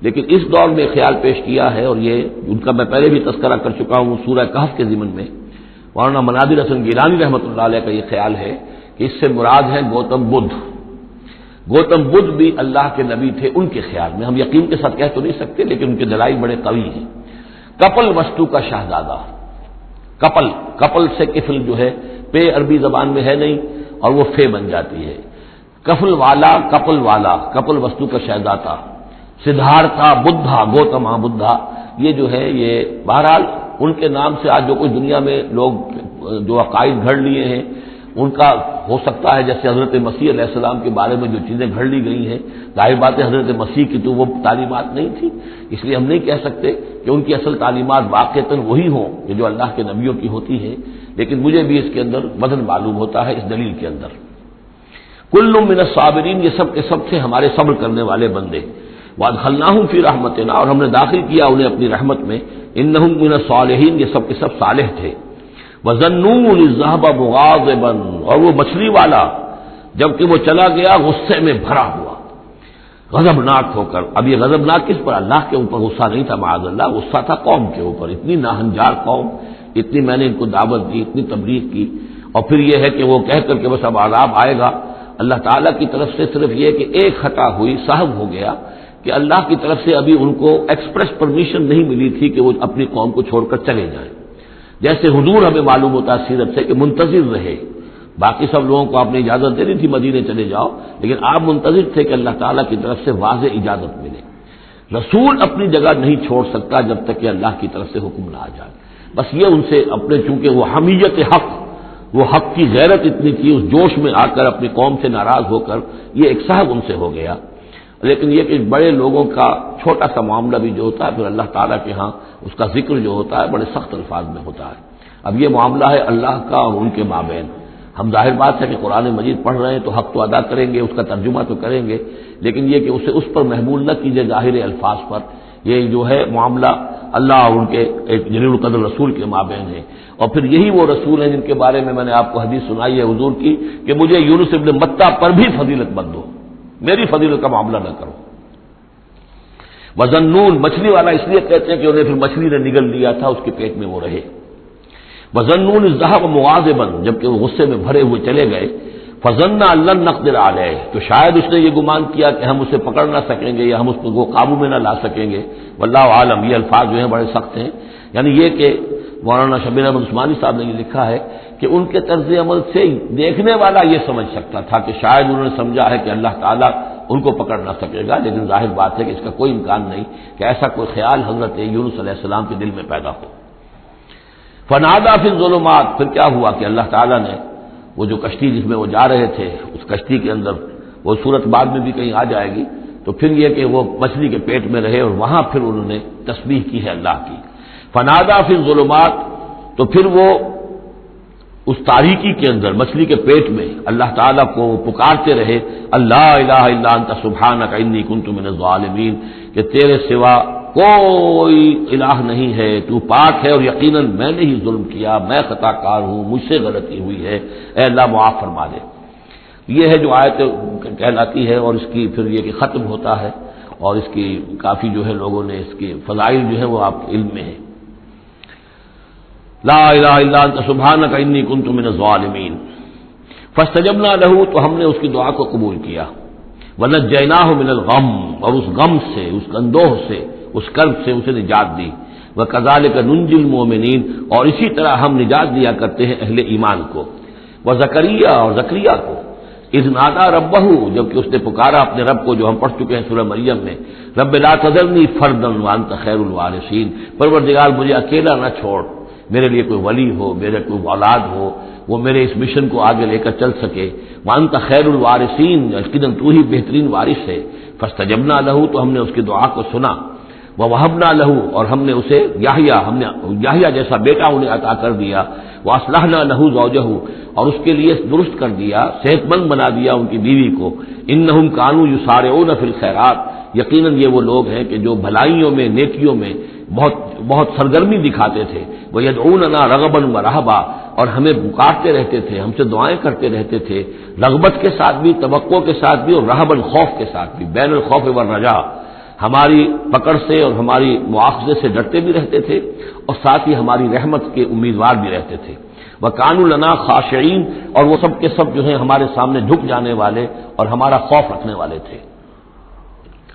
لیکن اس دور میں خیال پیش کیا ہے، اور یہ ان کا میں پہلے بھی تذکرہ کر چکا ہوں سورہ کہف کے ضمن میں، مولانا مناظر حسن گیلانی رحمۃ اللہ علیہ کا یہ خیال ہے کہ اس سے مراد ہے گوتم بدھ۔ گوتم بدھ بھی اللہ کے نبی تھے ان کے خیال میں، ہم یقین کے ساتھ کہہ تو نہیں سکتے، لیکن ان کے دلائل بڑے قوی ہیں۔ کپل وستو کا شہزادہ، کپل سے کفل جو ہے پے عربی زبان میں ہے نہیں، اور وہ فے بن جاتی ہے، کفل والا، کپل وستو کا شہزادہ، سدھارتھا بدھا، گوتما بدھا، یہ جو ہے یہ بہرحال ان کے نام سے آج جو کچھ دنیا میں لوگ جو عقائد گھڑ لیے ہیں، ان کا ہو سکتا ہے جیسے حضرت مسیح علیہ السلام کے بارے میں جو چیزیں گھڑ لی گئی ہیں، ظاہر بات ہے حضرت مسیح کی تو وہ تعلیمات نہیں تھی، اس لیے ہم نہیں کہہ سکتے کہ ان کی اصل تعلیمات واقعتاً وہی ہوں کہ جو اللہ کے نبیوں کی ہوتی ہے، لیکن مجھے بھی اس کے اندر وزن معلوم ہوتا ہے اس دلیل کے اندر۔ کل من الصابرین، یہ سب کے سب تھے ہمارے صبر کرنے والے بندے۔ وادخلناہم فی رحمتنا، اور ہم نے داخل کیا انہیں اپنی رحمت میں۔ انہم من الصالحین، یہ سب کے سب صالح تھے۔ وظنون اذ ذهب مغاضبا، اور وہ مچھلی والا جبکہ وہ چلا گیا غصے میں بھرا ہوا، غضبناک ہو کر۔ اب یہ غضبناک کس پر؟ اللہ کے اوپر غصہ نہیں تھا معاذ اللہ، غصہ تھا قوم کے اوپر، اتنی ناہنجار قوم، اتنی میں نے ان کو دعوت دی، اتنی تبلیغ کی، اور پھر یہ ہے کہ وہ کہہ کر کے بس اب عذاب آئے گا۔ اللہ تعالیٰ کی طرف سے صرف یہ کہ ایک خطا ہوئی، سہو ہو گیا کہ اللہ کی طرف سے ابھی ان کو ایکسپریس پرمیشن نہیں ملی تھی کہ وہ اپنی قوم کو چھوڑ کر چلے جائیں۔ جیسے حضور ہمیں معلوم ہوتا ہے سیرت سے کہ منتظر رہے، باقی سب لوگوں کو آپ نے اجازت دے دی تھی مدینے چلے جاؤ، لیکن آپ منتظر تھے کہ اللہ تعالیٰ کی طرف سے واضح اجازت ملے۔ رسول اپنی جگہ نہیں چھوڑ سکتا جب تک کہ اللہ کی طرف سے حکم نہ آ جائے. بس یہ ان سے اپنے چونکہ وہ حمیت حق، وہ حق کی غیرت اتنی تھی، اس جوش میں آ کر اپنی قوم سے ناراض ہو کر یہ ایک صاحب ان سے ہو گیا. لیکن یہ کہ بڑے لوگوں کا چھوٹا سا معاملہ بھی جو ہوتا ہے پھر اللہ تعالیٰ کے ہاں اس کا ذکر جو ہوتا ہے بڑے سخت الفاظ میں ہوتا ہے. اب یہ معاملہ ہے اللہ کا اور ان کے مابین. ہم ظاہر بات ہے کہ قرآن مجید پڑھ رہے ہیں تو حق تو ادا کریں گے، اس کا ترجمہ تو کریں گے، لیکن یہ کہ اسے اس پر محمول نہ کیجیے ظاہر الفاظ پر. یہ جو ہے معاملہ اللہ اور ان کے ایک جلیل القدر رسول کے مابین ہے. اور پھر یہی وہ رسول ہیں جن کے بارے میں نے آپ کو حدیث سنائی ہے حضور کی کہ مجھے یونس ابن متیٰ پر بھی فضیلت مت دو، میری فضیلت کا معاملہ نہ کرو. وذنون مچھلی والا اس لیے کہتے ہیں کہ انہیں پھر مچھلی نے نگل لیا تھا، اس کے پیٹ میں وہ رہے. وذنون اذ ذهب مغاضبا جبکہ وہ غصے میں بھرے ہوئے چلے گئے. فظن ان لن نقدر علیہ تو شاید اس نے یہ گمان کیا کہ ہم اسے پکڑ نہ سکیں گے یا ہم اس کو قابو میں نہ لا سکیں گے. واللہ عالم یہ الفاظ جو ہیں بڑے سخت ہیں. یعنی یہ کہ مولانا شبیر احمد عثمانی صاحب نے یہ لکھا ہے کہ ان کے طرز عمل سے دیکھنے والا یہ سمجھ سکتا تھا کہ شاید انہوں نے سمجھا ہے کہ اللہ تعالیٰ ان کو پکڑ نہ سکے گا، لیکن ظاہر بات ہے کہ اس کا کوئی امکان نہیں کہ ایسا کوئی خیال حضرت یونس علیہ السلام کے دل میں پیدا ہو. فنادا فی الظلمات پھر کیا ہوا کہ اللہ تعالیٰ نے وہ جو کشتی جس میں وہ جا رہے تھے اس کشتی کے اندر وہ صورت بعد میں بھی کہیں آ جائے گی تو پھر یہ کہ وہ مچھلی کے پیٹ میں رہے اور وہاں پھر انہوں نے تسبیح کی ہے اللہ کی. فنادا فی الظلمات تو پھر وہ اس تاریکی کے اندر مچھلی کے پیٹ میں اللہ تعالیٰ کو پکارتے رہے اللہ الہ الا انت سبحانک انی کنت من الظالمین کہ تیرے سوا کوئی الہ نہیں ہے، تو پاک ہے اور یقیناً میں نے ہی ظلم کیا، میں خطا کار ہوں، مجھ سے غلطی ہوئی ہے، اے اللہ معاف فرما دے. یہ ہے جو آیت کہلاتی ہے اور اس کی پھر یہ کہ ختم ہوتا ہے اور اس کی کافی جو ہے لوگوں نے اس کے فضائل جو ہے وہ آپ کے علم میں ہے. لا الہ الا انت سبحانک انی کنت من الظالمین فاستجبنا لہ تو ہم نے اس کی دعا کو قبول کیا. ونجیناہ من الغم اور اس غم سے، اس اندوہ سے، اس کرب سے اسے نجات دی. وکذالک ننجی المؤمنین اور اسی طرح ہم نجات دیا کرتے ہیں اہل ایمان کو. وزکریا اور زکریا کو اذ نادا ربہ جبکہ اس نے پکارا اپنے رب کو جو ہم پڑھ چکے ہیں سورہ مریم میں رب لا تذرنی فردا وانت خیر الوارثین پروردگار مجھے اکیلا نہ چھوڑ، میرے لیے کوئی ولی ہو، میرے کوئی اولاد ہو، وہ میرے اس مشن کو آگے لے کر چل سکے. وانت خیر الوارثین یقیناً تو ہی بہترین وارث ہے. فاستجبنا لہ تو ہم نے اس کی دعا کو سنا. ووہبنا لہ اور ہم نے اسے یحییٰ جیسا بیٹا انہیں عطا کر دیا. واصلحنا لہ زوجہ اور اس کے لیے درست کر دیا، صحت مند بنا دیا ان کی بیوی کو. انہم کانوا یسارعون فی الخیرات یقیناً یہ وہ لوگ ہیں کہ جو بھلائیوں میں نیکیوں میں بہت سرگرمی دکھاتے تھے. وَيَدْعُونَنَا رَغَبًا وَرَهْبًا اور ہمیں پکارتے رہتے تھے، ہم سے دعائیں کرتے رہتے تھے، رغبت کے ساتھ بھی، توقع کے ساتھ بھی اور رہباً خوف کے ساتھ بھی، بین الخوف والرجاء ہماری پکڑ سے اور ہماری مواخذے سے ڈرتے بھی رہتے تھے اور ساتھ ہی ہماری رحمت کے امیدوار بھی رہتے تھے. وَكَانُوا لَنَا خَاشِعِينَ اور وہ سب کے سب جو ہیں ہمارے سامنے جھک جانے والے اور ہمارا خوف رکھنے والے تھے.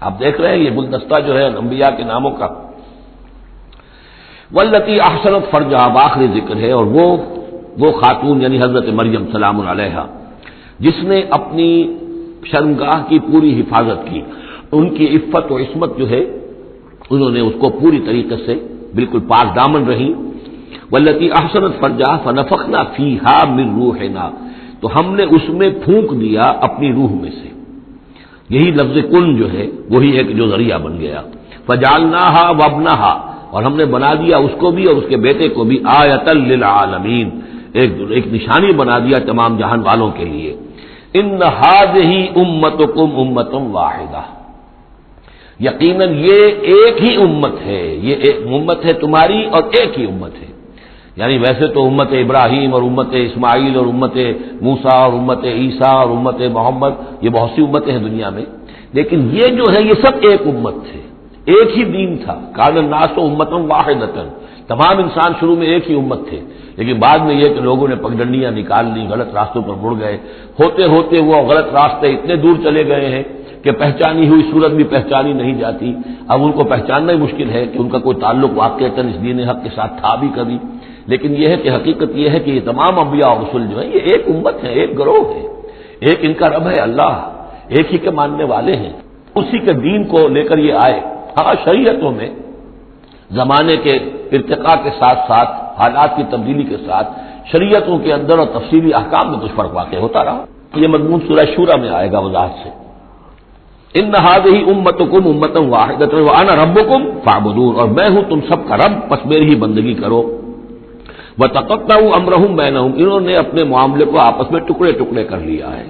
آپ دیکھ رہے ہیں یہ گلدستہ جو ہے انبیاء کے ناموں کا. واللتی احسنت فرجہا آخری ذکر ہے اور وہ خاتون یعنی حضرت مریم سلام علیہا جس نے اپنی شرمگاہ کی پوری حفاظت کی، ان کی عفت و عصمت جو ہے انہوں نے اس کو پوری طریقے سے بالکل پاک دامن رہی. واللتی احسنت فرجہا فنفخنا فیہا من روحنا تو ہم نے اس میں پھونک دیا اپنی روح میں سے. یہی لفظ کن جو ہے وہی ایک جو ذریعہ بن گیا. فجعلناہا وابنہا اور ہم نے بنا دیا اس کو بھی اور اس کے بیٹے کو بھی آیۃ للعالمین ایک نشانی بنا دیا تمام جہان والوں کے لیے. ان ھذہ امتکم امۃ واحدہ یقیناً یہ ایک ہی امت ہے، یہ ایک امت ہے تمہاری اور ایک ہی امت ہے. یعنی ویسے تو امت ابراہیم اور امت اسماعیل اور امت موسیٰ اور امت عیسیٰ اور امت محمد یہ بہت سی امتیں ہیں دنیا میں، لیکن یہ جو ہے یہ سب ایک امت تھے، ایک ہی دین تھا. کان الناس امۃ واحدۃ تمام انسان شروع میں ایک ہی امت تھے، لیکن بعد میں یہ کہ لوگوں نے پگڈنڈیاں نکال لی، غلط راستوں پر مڑ گئے، ہوتے ہوتے وہ غلط راستے اتنے دور چلے گئے ہیں کہ پہچانی ہوئی صورت بھی پہچانی نہیں جاتی. اب ان کو پہچاننا ہی مشکل ہے کہ ان کا کوئی تعلق واقعتاً اس دین حق کے ساتھ تھا بھی کبھی. لیکن یہ ہے کہ حقیقت یہ ہے کہ یہ تمام انبیاء اور رسول جو ہیں یہ ایک امت ہے، ایک گروہ ہے، ایک ان کا رب ہے اللہ، ایک ہی کے ماننے والے ہیں، اسی کے دین کو لے کر یہ آئے. ہاں شریعتوں میں زمانے کے ارتقاء کے ساتھ ساتھ حالات کی تبدیلی کے ساتھ شریعتوں کے اندر اور تفصیلی احکام میں کچھ فرق واقع ہوتا رہا. یہ مضمون سورہ شورى میں آئے گا وضاحت سے. ان هذه امتکم امۃ واحدۃ وانا ربکم فاعبدون، اور میں ہوں تم سب کا رب، بس میری ہی بندگی کرو. وتقطعوا امرهم بینہم، انہوں نے اپنے معاملے کو آپس میں ٹکڑے ٹکڑے کر لیا ہے.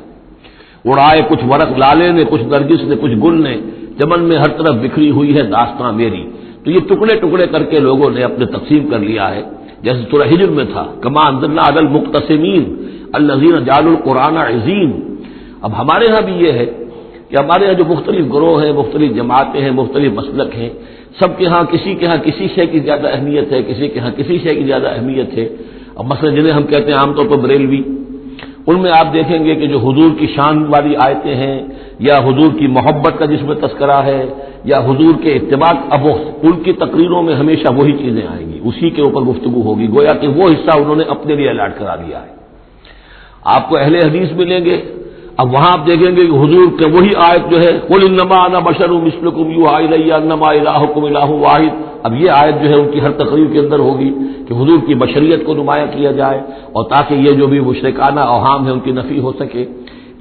اڑائے کچھ ورق لالے نے، کچھ نرگس نے، کچھ گل نے، چمن میں ہر طرف بکھری ہوئی ہے داستاں میری. تو یہ ٹکڑے ٹکڑے کر کے لوگوں نے اپنے تقسیم کر لیا ہے، جیسے سورہ ہجر میں تھا کما انزلنا علی المقتسمین الذین جعلوا القرآن عظیم. اب ہمارے ہاں بھی یہ ہے کہ ہمارے ہاں جو مختلف گروہ ہیں، مختلف جماعتیں ہیں، مختلف مسلک ہیں، سب کے ہاں کسی شے کی زیادہ اہمیت ہے، کسی کے ہاں کسی شے کی زیادہ اہمیت ہے. اب مثلا جنہیں ہم کہتے ہیں عام طور پر بریلوی، ان میں آپ دیکھیں گے کہ جو حضور کی شان والی آیتیں ہیں یا حضور کی محبت کا جس میں تذکرہ ہے یا حضور کے اتباع، اب ان کی تقریروں میں ہمیشہ وہی چیزیں آئیں گی، اسی کے اوپر گفتگو ہوگی، گویا کہ وہ حصہ انہوں نے اپنے لیے الاٹ کرا دیا ہے. آپ کو اہل حدیث ملیں گے، اب وہاں آپ دیکھیں گے کہ حضور کے وہی آیت جو ہے قل انما انا بشر مثلکم یوحی الی انما الہکم الہ واحد، اب یہ آیت جو ہے ان کی ہر تقریر کے اندر ہوگی کہ حضور کی بشریت کو نمایاں کیا جائے اور تاکہ یہ جو بھی مشرکانہ اوہام ہے ان کی نفی ہو سکے.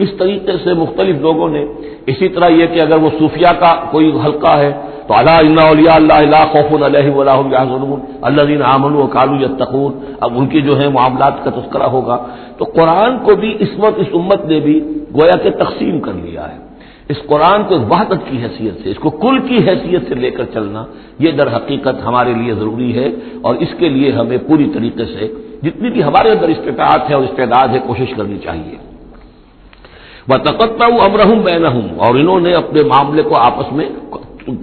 اس طریقے سے مختلف لوگوں نے، اسی طرح یہ کہ اگر وہ صوفیہ کا کوئی حلقہ ہے تو الا ان اولیاء اللہ لا خوف علیہم ولا هم يحزنون الذین آمنوا وكانوا يتقون، اب ان کی جو ہے معاملات کا تذکرہ ہوگا. تو قرآن کو بھی اس وقت اس امت نے بھی گویا کہ تقسیم کر لیا ہے. اس قرآن کو وحدت کی حیثیت سے، اس کو کل کی حیثیت سے لے کر چلنا، یہ در حقیقت ہمارے لیے ضروری ہے، اور اس کے لیے ہمیں پوری طریقے سے جتنی بھی ہمارے اندر استطاعت ہے اور استعداد ہے کوشش کرنی چاہیے. وَتَقَطَّعُوا أَمْرَهُمْ بَيْنَهُمْ، اور انہوں نے اپنے معاملے کو آپس میں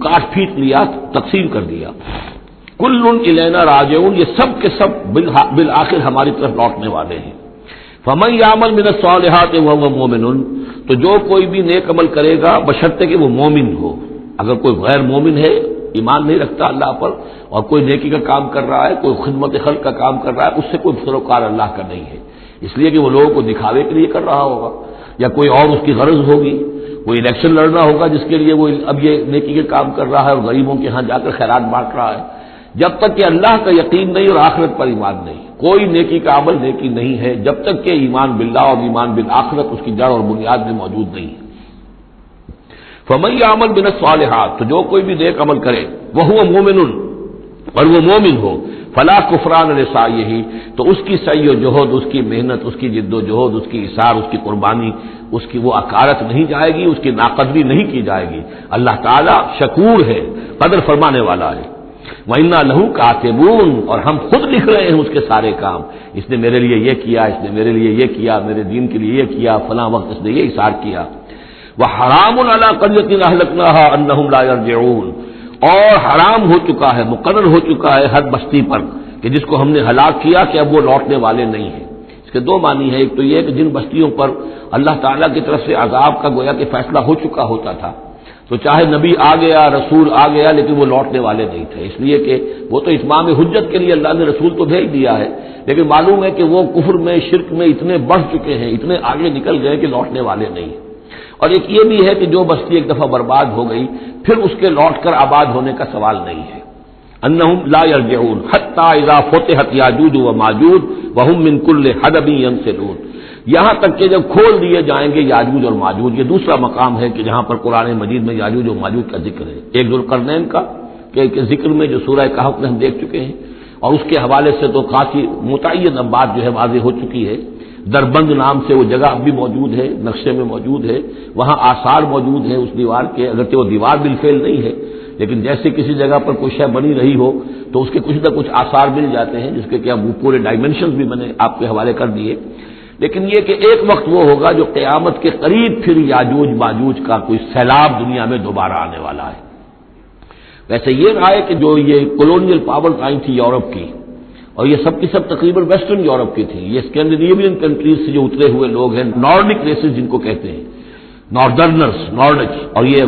کاٹ پھینٹ لیا، تقسیم کر دیا. كُلٌّ إِلَيْنَا راجعون، یہ سب کے سب بالآخر ہماری طرف لوٹنے والے ہیں. فَمَن يَعْمَلْ مِنَ الصَّالِحَاتِ وَهُوَ مُؤْمِنٌ، تو جو کوئی بھی نیک عمل کرے گا بشرطے کہ وہ مومن ہو. اگر کوئی غیر مومن ہے، ایمان نہیں رکھتا اللہ پر، اور کوئی نیکی کا کام کر رہا ہے، کوئی خدمت خلق کا کام کر رہا ہے، اس سے کوئی سروکار اللہ کا نہیں ہے، اس لیے کہ وہ لوگوں کو دکھاوے کے لیے کر رہا ہوگا، یا کوئی اور اس کی غرض ہوگی، کوئی الیکشن لڑنا ہوگا جس کے لیے وہ اب یہ نیکی کے کام کر رہا ہے اور غریبوں کے ہاں جا کر خیرات بانٹ رہا ہے. جب تک کہ اللہ کا یقین نہیں اور آخرت پر ایمان نہیں، کوئی نیکی کا عمل نیکی نہیں ہے جب تک کہ ایمان باللہ اور ایمان بالآخرت اس کی جڑ اور بنیاد میں موجود نہیں ہے. فَمَن يَعْمَلْ مِنَ الصَّالِحَاتِ، تو جو کوئی بھی نیک عمل کرے وَهُوَ مُؤْمِنٌ، اور وہ مومن ہو، فَلَا كُفْرَانَ لِسَعْيِهِ، تو اس کی سعی و جہد، اس کی محنت، اس کی جد و جہد، اس کی اثار، اس کی قربانی، اس کی وہ اکارت نہیں جائے گی، اس کی ناقدری نہیں کی جائے گی. اللہ تعالیٰ شکور ہے، قدر فرمانے والا ہے. وَإِنَّا لَهُ كَاتِبُونَ، اور ہم خود لکھ رہے ہیں اس کے سارے کام. اس نے میرے لیے یہ کیا، اس نے میرے لیے یہ کیا، میرے دین کے لیے یہ کیا، فلاں وقت اس نے یہ اثار کیا. وَحَرَامٌ عَلَىٰ قَرْيَةٍ أَهْلَكْنَاهَا أَنَّهُمْ لَا يَرْجِعُونَ، اور حرام ہو چکا ہے، مقرر ہو چکا ہے ہر بستی پر کہ جس کو ہم نے ہلاک کیا کہ اب وہ لوٹنے والے نہیں ہیں. اس کے دو معنی ہیں، ایک تو یہ کہ جن بستیوں پر اللہ تعالیٰ کی طرف سے عذاب کا گویا کہ فیصلہ ہو چکا ہوتا تھا، تو چاہے نبی آ گیا، رسول آ گیا، لیکن وہ لوٹنے والے نہیں تھے، اس لیے کہ وہ تو اتمام حجت کے لیے اللہ نے رسول تو بھیج دیا ہے، لیکن معلوم ہے کہ وہ کفر میں، شرک میں اتنے بڑھ چکے ہیں، اتنے آگے نکل گئے کہ لوٹنے والے نہیں ہیں. اور ایک یہ بھی ہے کہ جو بستی ایک دفعہ برباد ہو گئی پھر اس کے لوٹ کر آباد ہونے کا سوال نہیں ہے. انہم لا یرجعون حتی اذا فتحت یاجوج و ماجوج وہم من کل حدب ینسلون، یہاں تک کہ جب کھول دیے جائیں گے یاجوج اور ماجوج. یہ دوسرا مقام ہے کہ جہاں پر قرآن مجید میں یاجوج و ماجوج کا ذکر ہے. ایک ذوالقرنین کا کہ ذکر میں جو سورہ کہف میں ہم دیکھ چکے ہیں، اور اس کے حوالے سے تو خاصی متعین بات جو ہے واضح ہو چکی ہے. دربند نام سے وہ جگہ اب بھی موجود ہے، نقشے میں موجود ہے، وہاں آثار موجود ہیں اس دیوار کے، اگرچہ وہ دیوار بالفعل نہیں ہے، لیکن جیسے کسی جگہ پر کوئی شے بنی رہی ہو تو اس کے کچھ نہ کچھ آثار مل جاتے ہیں، جس کے کہ اب وہ پورے ڈائمنشنز بھی میں نے آپ کے حوالے کر دیے. لیکن یہ کہ ایک وقت وہ ہوگا جو قیامت کے قریب پھر یاجوج ماجوج کا کوئی سیلاب دنیا میں دوبارہ آنے والا ہے. ویسے یہ رہا ہے کہ جو یہ کولونیل پاورز آئی تھی یورپ کی، اور یہ سب کی سب تقریباً ویسٹرن یورپ کی تھی، یہ اسکینڈینیوین کنٹریز سے جو اترے ہوئے لوگ ہیں، نارڈک ریسز جن کو کہتے ہیں، ناردرنرز، نارڈک، اور یہ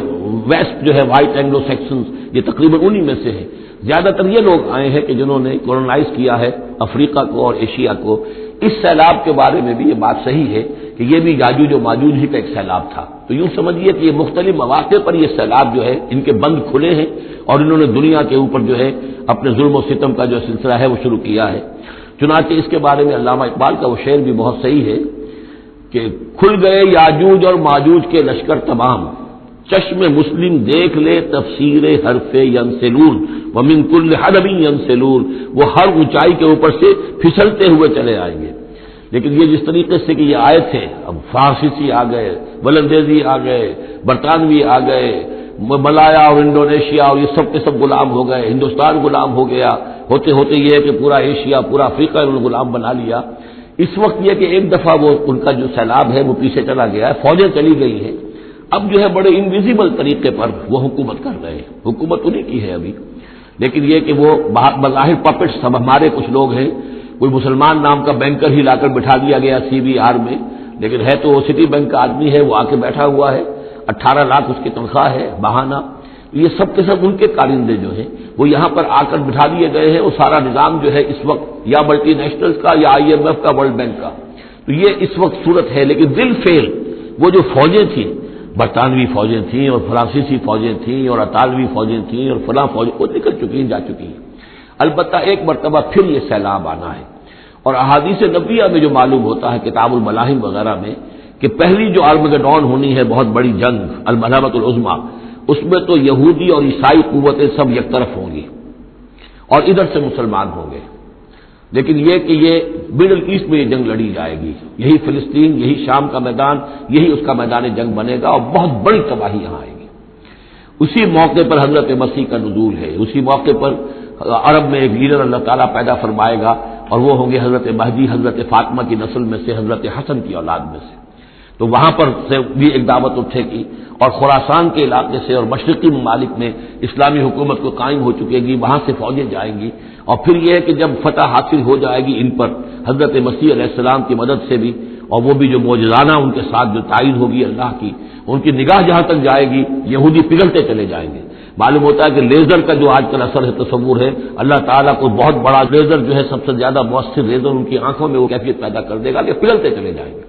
ویسٹ جو ہے وائٹ اینگلو سیکسنز، یہ تقریباً انہی میں سے ہے. زیادہ تر یہ لوگ آئے ہیں کہ جنہوں نے کولونائز کیا ہے افریقہ کو اور ایشیا کو. اس سیلاب کے بارے میں بھی یہ بات صحیح ہے کہ یہ بھی یاجوج و ماجوج ہی کا ایک سیلاب تھا. تو یوں سمجھیے کہ یہ مختلف مواقع پر یہ سیلاب جو ہے ان کے بند کھلے ہیں اور انہوں نے دنیا کے اوپر جو ہے اپنے ظلم و ستم کا جو سلسلہ ہے وہ شروع کیا ہے. چنانچہ اس کے بارے میں علامہ اقبال کا وہ شعر بھی بہت صحیح ہے کہ کھل گئے یاجوج اور ماجوج کے لشکر تمام، چشم مسلم دیکھ لے تفسیر حرف ینسلون ومن کل حدب ینسلون، وہ ہر اونچائی کے اوپر سے پھسلتے ہوئے چلے آئیں گے. لیکن یہ جس طریقے سے کہ یہ آئے تھے، اب فارسی آ گئے، ولندیزی آ گئے، برطانوی آ گئے، ملایا اور انڈونیشیا اور یہ سب کے سب غلام ہو گئے، ہندوستان غلام ہو گیا، ہوتے ہوتے یہ ہے کہ پورا ایشیا پورا افریقہ انہوں نے غلام بنا لیا. اس وقت یہ کہ ایک دفعہ وہ ان کا جو سیلاب ہے وہ پیچھے چلا گیا ہے، فوجیں چلی گئی ہیں، اب جو ہے بڑے انویزیبل طریقے پر وہ حکومت کر رہے ہیں. حکومت انہیں کی ہے ابھی، لیکن یہ کہ وہ بظاہر پپٹس سب ہمارے کچھ لوگ ہیں. کوئی مسلمان نام کا بینکر ہی لا کر بٹھا دیا گیا CBR میں، لیکن ہے تو وہ سٹی بینک کا آدمی ہے، وہ آ کے بیٹھا ہوا ہے، 18 لاکھ اس کی تنخواہ ہے بہانہ. یہ سب کے سب ان کے کارندے جو ہیں وہ یہاں پر آ کر بٹھا دیے گئے ہیں. وہ سارا نظام جو ہے اس وقت یا ملٹی نیشنلز کا یا IMF کا، ورلڈ بینک کا. تو یہ اس وقت صورت ہے. لیکن بالفعل وہ جو فوجیں تھیں، برطانوی فوجیں تھیں اور فرانسیسی فوجیں تھیں اور اطالوی فوجیں تھیں اور فلاں فوجیں، وہ نکل چکی ہیں، جا چکی ہیں. البتہ ایک مرتبہ پھر یہ سیلاب آنا ہے. اور احادیث نبویہ میں جو معلوم ہوتا ہے کتاب الملاحم وغیرہ میں کہ پہلی جو آرمگڈون ہونی ہے، بہت بڑی جنگ، الملحمۃ العظمیٰ، اس میں تو یہودی اور عیسائی قوتیں سب یک طرف ہوں گی اور ادھر سے مسلمان ہوں گے. لیکن یہ کہ یہ مڈل ایسٹ میں یہ جنگ لڑی جائے گی، یہی فلسطین، یہی شام کا میدان، یہی اس کا میدان جنگ بنے گا اور بہت بڑی تباہی یہاں آئے گی. اسی موقع پر حضرت مسیح کا نزول ہے. اسی موقع پر عرب میں ایک لیڈر اللہ تعالیٰ پیدا فرمائے گا اور وہ ہوں گے حضرت مہدی، حضرت فاطمہ کی نسل میں سے، حضرت حسن کی اولاد میں سے. تو وہاں پر سے بھی ایک دعوت اٹھے گی اور خراسان کے علاقے سے اور مشرقی ممالک میں اسلامی حکومت کو قائم ہو چکے گی، وہاں سے فوجیں جائیں گی. اور پھر یہ ہے کہ جب فتح حاصل ہو جائے گی ان پر حضرت مسیح علیہ السلام کی مدد سے بھی، اور وہ بھی جو معجزانہ ان کے ساتھ جو تائید ہوگی اللہ کی، ان کی نگاہ جہاں تک جائے گی یہودی پگھلتے چلے جائیں گے. معلوم ہوتا ہے کہ لیزر کا جو آج کل اثر ہے، تصور ہے، اللہ تعالیٰ کو بہت بڑا لیزر جو ہے، سب سے زیادہ مؤثر لیزر ان کی آنکھوں میں وہ کیفیت پیدا کر دے گا کہ پگھلتے چلے جائیں گے.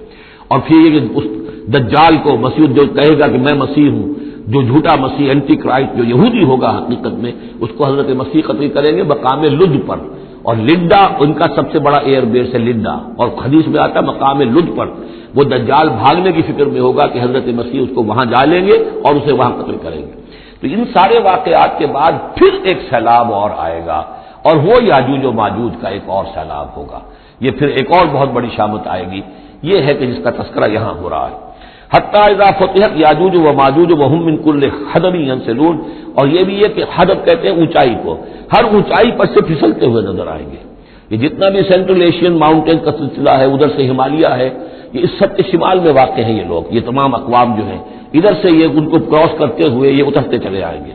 اور پھر یہ کہ اس دجال کو مسیح جو کہے گا کہ میں مسیح ہوں، جو جھوٹا مسیح اینٹی کرائسٹ جو یہودی ہوگا حقیقت میں، اس کو حضرت مسیح قتل کریں گے مقام لد پر. اور لڈا ان کا سب سے بڑا ایئر بیس ہے لڈا، اور حدیث میں آتا ہے مقام لد پر وہ دجال بھاگنے کی فکر میں ہوگا کہ حضرت مسیح اس کو وہاں جا لیں گے اور اسے وہاں قتل کریں گے. تو ان سارے واقعات کے بعد پھر ایک سیلاب اور آئے گا اور وہ یاجوج و ماجوج کا ایک اور سیلاب ہوگا. یہ پھر ایک اور بہت بڑی شامت آئے گی. یہ ہے کہ جس کا تذکرہ یہاں ہو رہا ہے. حتی اذا فتحت یاجوج و ماجوج وهم من کل حدب ینسلون. اور یہ بھی ہے کہ حدب کہتے ہیں اونچائی کو، ہر اونچائی پر سے پھسلتے ہوئے نظر آئیں گے. یہ جتنا بھی سینٹرل ایشین ماؤنٹین کا سلسلہ ہے، ادھر سے ہمالیہ ہے، یہ اس سب کے شمال میں واقع ہیں یہ لوگ، یہ تمام اقوام جو ہیں ادھر سے یہ ان کو کراس کرتے ہوئے یہ اترتے چلے آئیں گے.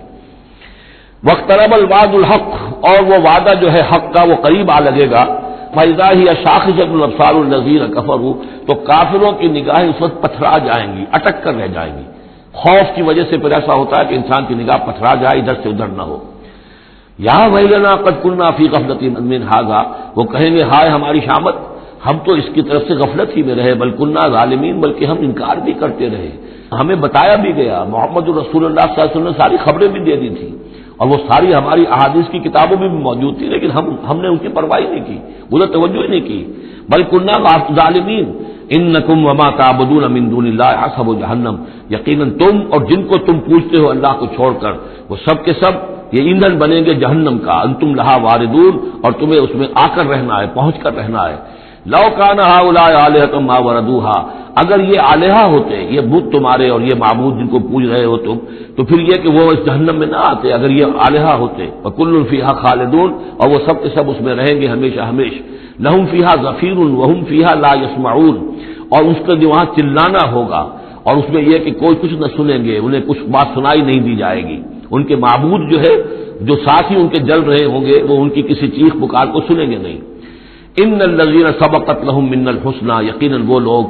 واقترب الوعد الحق، اور وہ وعدہ جو ہے حق کا وہ قریب آ لگے گا. فَإِذَا هِيَ شَاخِصَةٌ أَبْصَارُ الَّذِينَ كَفَرُوا، تو کافروں کی نگاہیں اس وقت پتھرا جائیں گی، اٹک کر رہ جائیں گی. خوف کی وجہ سے پھر ایسا ہوتا ہے کہ انسان کی نگاہ پتھرا جائے، ادھر سے ادھر نہ ہو. یا ویلنا قد كنا فی غفلۃ من ھذا، وہ کہیں گے ہائے ہماری شامت، ہم تو اس کی طرف سے غفلت ہی میں رہے، بل كنا ظالمین، بلکہ ہم انکار بھی کرتے رہے. ہمیں بتایا بھی گیا، محمد رسول اللہ صلی اللہ علیہ وسلم نے ساری خبریں بھی دے دی تھی اور وہ ساری ہماری احادیث کی کتابوں میں بھی موجود تھی، لیکن ہم نے ان کی پرواہ نہیں کی، ادھر توجہ ہی نہیں کی. بل كنا ظالمین انکم وما تعبدون من دون اللہ حسب جہنم، یقیناً تم اور جن کو تم پوجتے ہو اللہ کو چھوڑ کر، وہ سب کے سب یہ ایندھن بنیں گے جہنم کا. انتم لہا واردون، اور تمہیں اس میں آ کر رہنا ہے، پہنچ کر رہنا ہے. لو کان ہؤلاء آلہۃ ما وردوها، اگر یہ آلہہ ہوتے، یہ بت تمہارے اور یہ معبود جن کو پوج رہے ہو تم، تو پھر یہ کہ وہ اس جہنم میں نہ آتے اگر یہ آلہہ ہوتے. وکل فیہا خالدون، اور وہ سب کے سب اس میں رہیں گے ہمیشہ ہمیشہ. لہم فیہا زفیر وہم فیہا لا یسمعون، اور اس کا جو وہاں چلانا ہوگا اور اس میں یہ کہ کوئی کچھ نہ سنیں گے، انہیں کچھ بات سنائی نہیں دی جائے گی. ان کے معبود جو ہے جو ساتھی ان کے جل رہے ہوں گے وہ ان کی کسی چیخ پکار کو سنیں گے نہیں. ان الذین سبقت لهم منا الحسنى، یقیناً وہ لوگ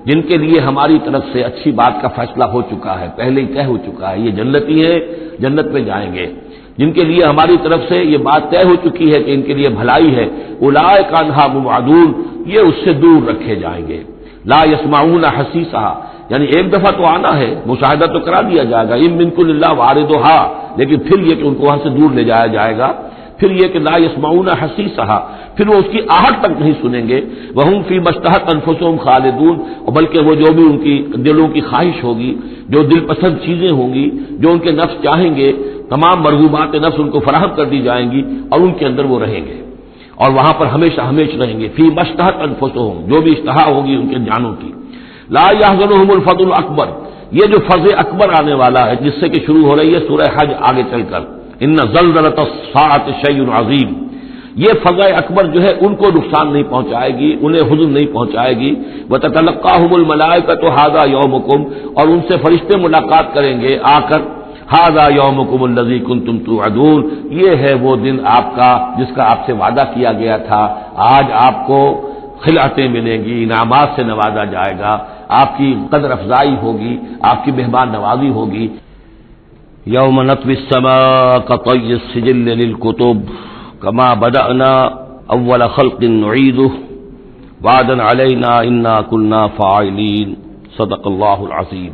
جن کے لیے ہماری طرف سے اچھی بات کا فیصلہ ہو چکا ہے، پہلے ہی طے ہو چکا ہے، یہ جنتی ہیں، جنت میں جائیں گے. جن کے لیے ہماری طرف سے یہ بات طے ہو چکی ہے کہ ان کے لیے بھلائی ہے، اولئک عنہا مبعدون، یہ اس سے دور رکھے جائیں گے. لا یسمعون حسیسہا، یعنی ایک دفعہ تو آنا ہے، مشاہدہ تو کرا دیا جائے گا، ان منکم الا واردھا، لیکن پھر یہ کہ ان کو وہاں سے دور لے جایا جائے گا. پھر یہ کہ لا یسمعون حسیسہا، پھر وہ اس کی آہٹ تک نہیں سنیں گے. وہم فی ما اشتہت انفسہم خالدون، اور بلکہ وہ جو بھی ان کی دلوں کی خواہش ہوگی، جو دل پسند چیزیں ہوں گی، جو ان کے نفس چاہیں گے، تمام مرغوبات نفس ان کو فراہم کر دی جائیں گی اور ان کے اندر وہ رہیں گے اور وہاں پر ہمیشہ ہمیشہ رہیں گے. فی ما اشتہت انفسہم، جو بھی اشتہا ہوگی ان کے جانوں کی. لا یحزنہم الفزع الاکبر، یہ جو فضع اکبر آنے والا ہے جس سے کہ شروع ہو رہی ہے سورہ حج آگے چل کر، ان زلزلۃ الساعۃ شیء عظیم، یہ فضع اکبر جو ہے ان کو نقصان نہیں پہنچائے گی، انہیں حزن نہیں پہنچائے گی. وتتلقاہم الملائکۃ ھذا یومکم، اور ان سے فرشتے ملاقات کریں گے آ کر، ھذا یومکم الذی کنتم توعدون، یہ ہے وہ دن آپ کا جس کا آپ سے وعدہ کیا گیا تھا. آج آپ کو خلعتیں ملیں گی، انعامات سے نوازا جائے گا، آپ کی قدر افزائی ہوگی، آپ کی مہمان نوازی ہوگی. یوم نطوی السماء کطی السجل للکتب کما بدأنا اول خلق نعیدہ وعدا علینا انا کنا فاعلین. صدق اللہ العظیم.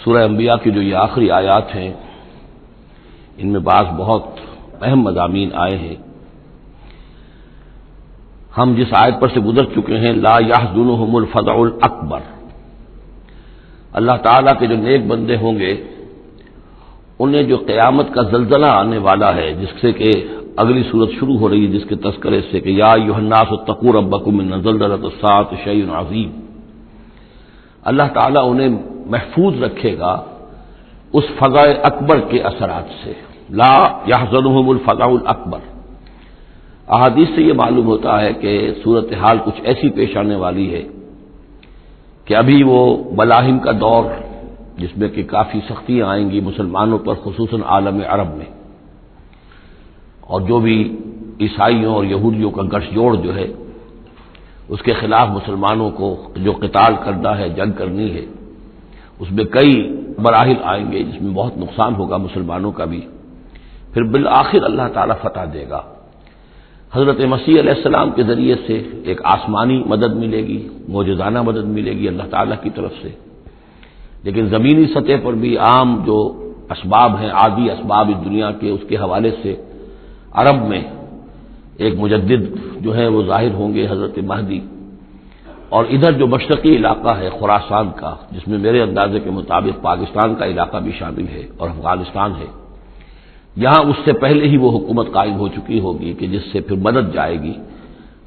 سورہ انبیاء کی جو یہ آخری آیات ہیں، ان میں بعض بہت اہم مضامین آئے ہیں. ہم جس آیت پر سے گزر چکے ہیں، لا یحزنہم الفزع الاکبر، اللہ تعالیٰ کے جو نیک بندے ہوں گے انہیں جو قیامت کا زلزلہ آنے والا ہے، جس سے کہ اگلی صورت شروع ہو رہی ہے جس کے تذکرے سے کہ یا ایھا الناس اتقوا ربکم ان زلزلۃ الساعۃ شیء عظیم، اللہ تعالیٰ انہیں محفوظ رکھے گا اس فزع اکبر کے اثرات سے. لا یحزنہم الفزع الاکبر. احادیث سے یہ معلوم ہوتا ہے کہ صورتحال کچھ ایسی پیش آنے والی ہے کہ ابھی وہ ملاحم کا دور، جس میں کہ کافی سختیاں آئیں گی مسلمانوں پر، خصوصاً عالم عرب میں، اور جو بھی عیسائیوں اور یہودیوں کا گٹھ جوڑ جو ہے اس کے خلاف مسلمانوں کو جو قتال کرنا ہے، جنگ کرنی ہے، اس میں کئی مراحل آئیں گے جس میں بہت نقصان ہوگا مسلمانوں کا بھی. پھر بالآخر اللہ تعالیٰ فتح دے گا. حضرت مسیح علیہ السلام کے ذریعے سے ایک آسمانی مدد ملے گی، معجزانہ مدد ملے گی اللہ تعالیٰ کی طرف سے. لیکن زمینی سطح پر بھی عام جو اسباب ہیں، عادی اسباب اس دنیا کے، اس کے حوالے سے عرب میں ایک مجدد جو ہے وہ ظاہر ہوں گے، حضرت مہدی. اور ادھر جو مشرقی علاقہ ہے خراسان کا، جس میں میرے اندازے کے مطابق پاکستان کا علاقہ بھی شامل ہے اور افغانستان ہے، یہاں اس سے پہلے ہی وہ حکومت قائم ہو چکی ہوگی کہ جس سے پھر مدد جائے گی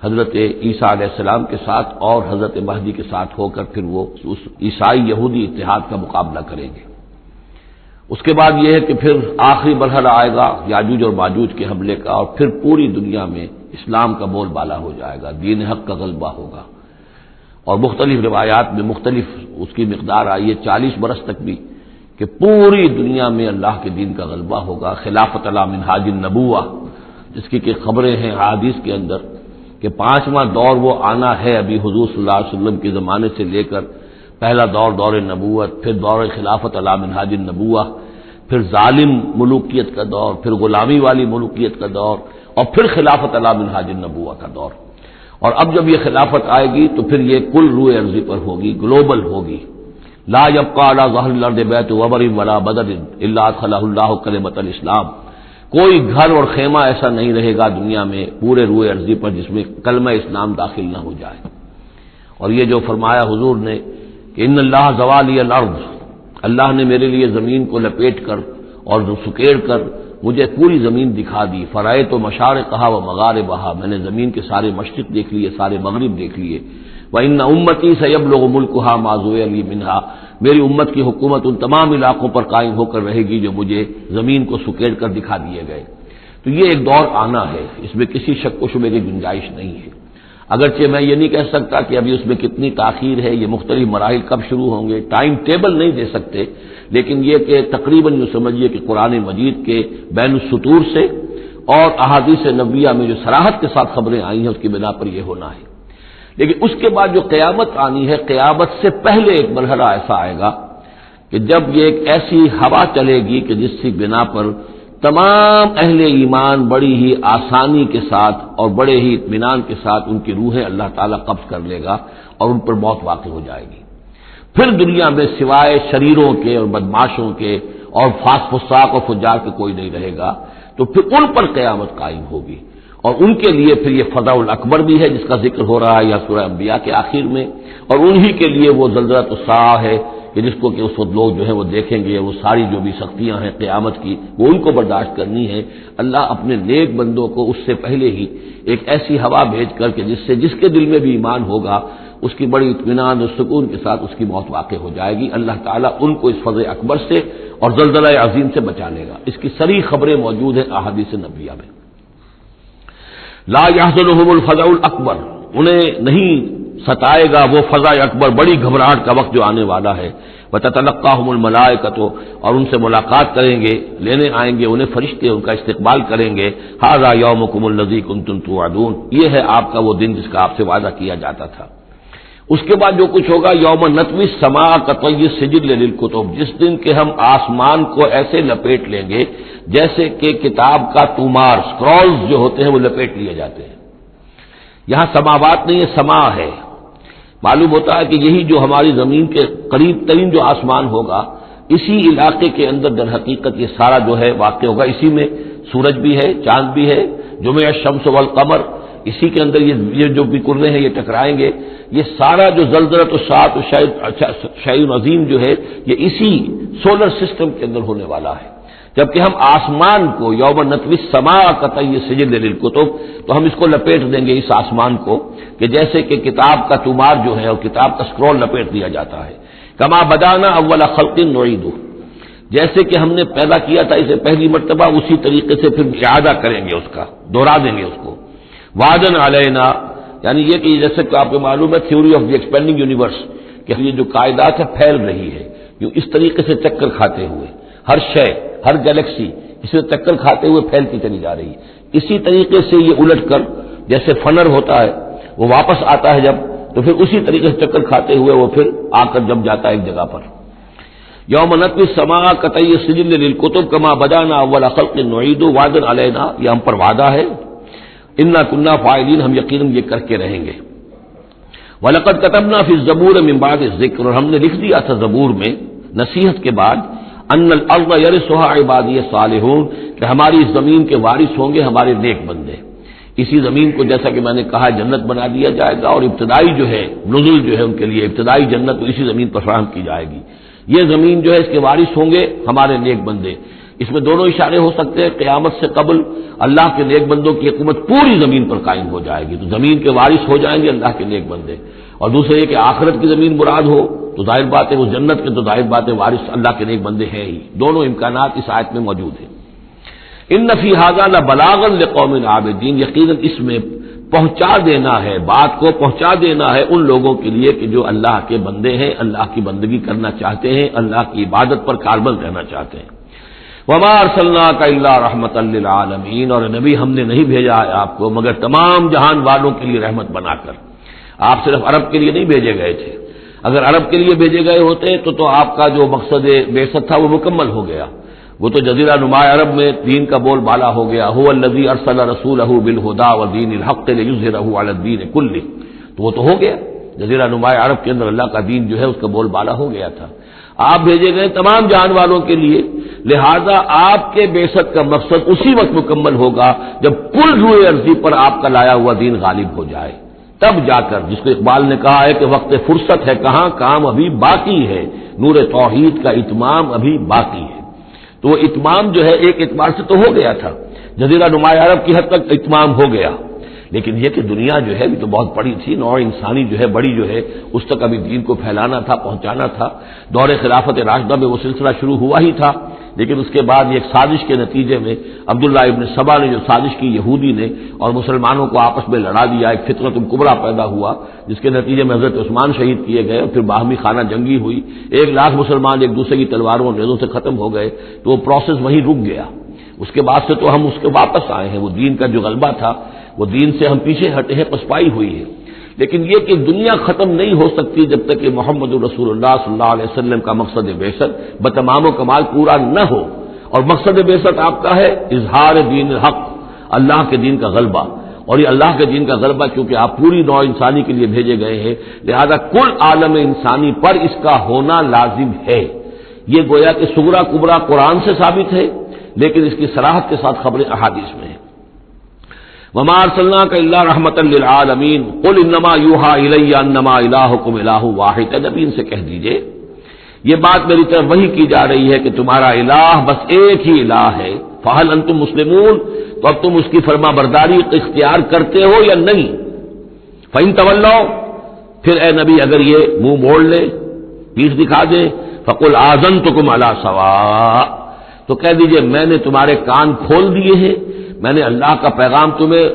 حضرت عیسیٰ علیہ السلام کے ساتھ اور حضرت مہدی کے ساتھ ہو کر پھر وہ اس عیسائی یہودی اتحاد کا مقابلہ کریں گے. اس کے بعد یہ ہے کہ پھر آخری مرحلہ آئے گا یاجوج اور ماجوج کے حملے کا، اور پھر پوری دنیا میں اسلام کا بول بالا ہو جائے گا، دین حق کا غلبہ ہوگا. اور مختلف روایات میں مختلف اس کی مقدار آئی ہے، 40 برس تک بھی، کہ پوری دنیا میں اللہ کے دین کا غلبہ ہوگا. خلافت علی منہاج النبوہ، جس کی کہ خبریں ہیں حدیث کے اندر کہ 5واں دور وہ آنا ہے ابھی حضور صلی اللہ علیہ وسلم کے زمانے سے لے کر. پہلا دور دور نبوت، پھر دور خلافت علی منہاج النبوہ، پھر ظالم ملوکیت کا دور، پھر غلامی والی ملوکیت کا دور، اور پھر خلافت علی منہاج النبوہ کا دور. اور اب جب یہ خلافت آئے گی تو پھر یہ کل روئے ارضی پر ہوگی، گلوبل ہوگی. لا یبقى على ظہر الارض بیت وبر ولا بدر الا ادخلہ اللہ کلمۃ الاسلام. کوئی گھر اور خیمہ ایسا نہیں رہے گا دنیا میں پورے روئے ارضی پر جس میں کلمہ اسلام داخل نہ ہو جائے. اور یہ جو فرمایا حضور نے کہ ان اللہ زوالی الارض، اللہ نے میرے لیے زمین کو لپیٹ کر اور سکیڑ کر مجھے پوری زمین دکھا دی. فرائے تو مشارقہا و مغاربہا، میں نے زمین کے سارے مشرق دیکھ لیے، سارے مغرب دیکھ لیے. وَإِنَّ أُمَّتِي سَيَبْلُغُ مُلْكُهَا مَا زُوِّيَ لِي مِنْهَا، میری امت کی حکومت ان تمام علاقوں پر قائم ہو کر رہے گی جو مجھے زمین کو سکیڑ کر دکھا دیے گئے. تو یہ ایک دور آنا ہے، اس میں کسی شک و شبے کی گنجائش نہیں ہے. اگرچہ میں یہ نہیں کہہ سکتا کہ ابھی اس میں کتنی تاخیر ہے، یہ مختلف مراحل کب شروع ہوں گے، ٹائم ٹیبل نہیں دے سکتے، لیکن یہ کہ تقریباً یوں سمجھیے کہ قرآن مجید کے بین السطور سے اور احادیث نبویہ میں جو صراحت کے ساتھ خبریں آئی ہیں اس کی بنا پر یہ ہونا ہے. لیکن اس کے بعد جو قیامت آنی ہے، قیامت سے پہلے ایک مرحلہ ایسا آئے گا کہ جب یہ ایک ایسی ہوا چلے گی کہ جس کی بنا پر تمام اہل ایمان بڑی ہی آسانی کے ساتھ اور بڑے ہی اطمینان کے ساتھ ان کی روحیں اللہ تعالیٰ قبض کر لے گا اور ان پر موت واقع ہو جائے گی. پھر دنیا میں سوائے شریروں کے اور بدماشوں کے اور فساق و فجار کے کوئی نہیں رہے گا. تو پھر ان پر قیامت قائم ہوگی اور ان کے لیے پھر یہ فضاء الاکبر بھی ہے جس کا ذکر ہو رہا ہے یا سورہ انبیاء کے آخر میں، اور انہی کے لیے وہ زلزلۃ الساعہ ہے کہ جس کو کہ اس وقت لوگ جو ہے وہ دیکھیں گے، وہ ساری جو بھی سختیاں ہیں قیامت کی وہ ان کو برداشت کرنی ہے. اللہ اپنے نیک بندوں کو اس سے پہلے ہی ایک ایسی ہوا بھیج کر کے جس کے دل میں بھی ایمان ہوگا اس کی بڑی اطمینان اور سکون کے ساتھ اس کی موت واقع ہو جائے گی. اللہ تعالیٰ ان کو اس فضل اکبر سے اور زلزلہ عظیم سے بچا لے گا. اس کی صریح خبریں موجود ہیں احادیث نبویہ میں. لا يحزنهم الفزع الاکبر، انہیں نہیں ستائے گا وہ فضا اکبر، بڑی گھبراہٹ کا وقت جو آنے والا ہے. وتتلقاهم الملائکۃ، اور ان سے ملاقات کریں گے، لینے آئیں گے انہیں فرشتے، ان کا استقبال کریں گے. ھذا یومکم الذی کنتم توعدون، یہ ہے آپ کا وہ دن جس کا آپ سے وعدہ کیا جاتا تھا. اس کے بعد جو کچھ ہوگا، یوم نطوی السماء کطی السجل للکتب، جس دن کہ ہم آسمان کو ایسے لپیٹ لیں گے جیسے کہ کتاب کا تومار، سکرولز جو ہوتے ہیں وہ لپیٹ لیے جاتے ہیں. یہاں سماوات نہیں ہے، سما ہے. معلوم ہوتا ہے کہ یہی جو ہماری زمین کے قریب ترین جو آسمان ہوگا، اسی علاقے کے اندر در حقیقت یہ سارا جو ہے واقع ہوگا. اسی میں سورج بھی ہے، چاند بھی ہے، جمع الشمس والقمر، اسی کے اندر یہ جو بھی کرنے ہیں یہ ٹکرائیں گے. یہ سارا جو زلزلہ و سات و شیء عظیم جو ہے یہ اسی سولر سسٹم کے اندر ہونے والا ہے. جبکہ ہم آسمان کو یوم نطوی السماء کطی السجل للکتب، تو ہم اس کو لپیٹ دیں گے اس آسمان کو کہ جیسے کہ کتاب کا تومار جو ہے اور کتاب کا سکرول لپیٹ دیا جاتا ہے. کما بدانا اول خلق نعیدہ، جیسے کہ ہم نے پیدا کیا تھا اسے پہلی مرتبہ اسی طریقے سے پھر اعادہ کریں گے، اس کا دوہرا دیں گے اس کو. وعدن علینا، یعنی یہ کہ جیسے کہ آپ کو معلوم ہے theory of the expanding universe, کہ یہ جو کائنات ہے پھیل رہی ہے جو اس طریقے سے چکر کھاتے ہوئے، ہر شے، ہر گیلیکسی اس میں چکر کھاتے ہوئے پھیلتی چلی جا رہی ہے. اسی طریقے سے یہ الٹ کر جیسے فنر ہوتا ہے وہ واپس آتا ہے جب، تو پھر اسی طریقے سے چکر کھاتے ہوئے وہ پھر آ کر جم جاتا ہے ایک جگہ پر. یوم نطوی السماء کطی السجل للکتب کما بدانا اول خلق نعیدہ وعدن علینا، یہ ہم پر وعدہ ہے. انا کنا فاعلین، ہم یقیناً یہ کر کے رہیں گے. وَلَقَدْ كَتَبْنَا فِي الزَّبُورِ مِن بَعْدِ الذِّكْرِ، اور ہم نے لکھ دیا تھا زبور میں نصیحت کے بعد، ان الارض یرثها عبادی الصالحون، کہ ہماری اس زمین کے وارث ہوں گے ہمارے نیک بندے. اسی زمین کو جیسا کہ میں نے کہا جنت بنا دیا جائے گا، اور ابتدائی جو ہے نزل جو ہے ان کے لیے ابتدائی جنت اسی زمین پر فراہم کی جائے گی. یہ زمین جو ہے اس کے وارث ہوں گے ہمارے نیک بندے. اس میں دونوں اشارے ہو سکتے ہیں، قیامت سے قبل اللہ کے نیک بندوں کی حکومت پوری زمین پر قائم ہو جائے گی، تو زمین کے وارث ہو جائیں گے اللہ کے نیک بندے. اور دوسرے یہ کہ آخرت کی زمین مراد ہو تو ظاہر بات ہے وہ جنت کے، تو ظاہر بات ہے وارث اللہ کے نیک بندے ہیں ہی. دونوں امکانات اس آیت میں موجود ہیں. ان فی ھذا لبلاغا لقوم عابدین، یقیناً اس میں پہنچا دینا ہے، بات کو پہنچا دینا ہے ان لوگوں کے لیے کہ جو اللہ کے بندے ہیں، اللہ کی بندگی کرنا چاہتے ہیں، اللہ کی عبادت پر کاربند رہنا چاہتے ہیں. وما ارسلناک الا رحمۃ للعالمین، اور نبی ہم نے نہیں بھیجا ہے آپ کو مگر تمام جہان والوں کے لیے رحمت بنا کر. آپ صرف عرب کے لیے نہیں بھیجے گئے تھے. اگر عرب کے لیے بھیجے گئے ہوتے تو آپ کا جو مقصد بعثت تھا وہ مکمل ہو گیا. وہ تو جزیرہ نما عرب میں دین کا بول بالا ہو گیا. هو الذی ارسل رسولہ بالہدی ودین الحق لیظہرہ علی الدین کلہ، تو وہ تو ہو گیا. جزیرہ نما عرب کے اندر اللہ کا دین جو ہے اس کا بول بالا ہو گیا تھا. آپ بھیجے گئے تمام جان والوں کے لیے، لہذا آپ کے بعثت کا مقصد اسی وقت مکمل ہوگا جب کل روئے ارضی پر آپ کا لایا ہوا دین غالب ہو جائے. تب جا کر، جس کو اقبال نے کہا ہے کہ وقت فرصت ہے کہاں، کام ابھی باقی ہے، نور توحید کا اتمام ابھی باقی ہے. تو وہ اتمام جو ہے ایک اعتبار سے تو ہو گیا تھا، جزیرہ نما عرب کی حد تک اتمام ہو گیا. لیکن یہ کہ دنیا جو ہے ابھی تو بہت بڑی تھی، نوع انسانی جو ہے بڑی جو ہے اس تک ابھی دین کو پھیلانا تھا، پہنچانا تھا. دور خلافت راشدہ میں وہ سلسلہ شروع ہوا ہی تھا، لیکن اس کے بعد ایک سازش کے نتیجے میں عبداللہ ابن سبا نے جو سازش کی یہودی نے اور مسلمانوں کو آپس میں لڑا دیا، ایک فتنۃ الکبریٰ پیدا ہوا جس کے نتیجے میں حضرت عثمان شہید کیے گئے اور پھر باہمی خانہ جنگی ہوئی. 1,00,000 مسلمان ایک دوسرے کی تلواروں اور نیزوں سے ختم ہو گئے. تو وہ پروسیس وہیں رک گیا. اس کے بعد سے تو ہم اس کے واپس آئے ہیں. وہ دین کا جو غلبہ تھا وہ دین سے ہم پیچھے ہٹے ہیں، پسپائی ہوئی ہے. لیکن یہ کہ دنیا ختم نہیں ہو سکتی جب تک کہ محمد رسول اللہ صلی اللہ علیہ وسلم کا مقصد بعثت بتمام و کمال پورا نہ ہو. اور مقصد بعثت آپ کا ہے اظہار دین الحق، اللہ کے دین کا غلبہ، اور یہ اللہ کے دین کا غلبہ چونکہ آپ پوری نوع انسانی کے لیے بھیجے گئے ہیں، لہذا کل عالم انسانی پر اس کا ہونا لازم ہے۔ یہ گویا کہ صغرا کبرا قرآن سے ثابت ہے، لیکن اس کی صراحت کے ساتھ خبریں احادیث میں ہیں۔ وما ارسلناک الا رحمۃ للعالمین قل انما یوحی الی انما الہکم الہ واحد، اے نبی ان سے کہہ دیجئے یہ بات میری طرف وہی کی جا رہی ہے کہ تمہارا الہ بس ایک ہی الہ ہے، فہل انتم مسلمون، تو اب تم اس کی فرما برداری اختیار کرتے ہو یا نہیں؟ فإن تولوا، پھر اے نبی اگر یہ منہ موڑ لے، پیٹھ دکھا دے، فقل آذنتکم علی سواء، تو کہہ دیجئے میں نے تمہارے کان کھول دیے ہیں، میں نے اللہ کا پیغام تمہیں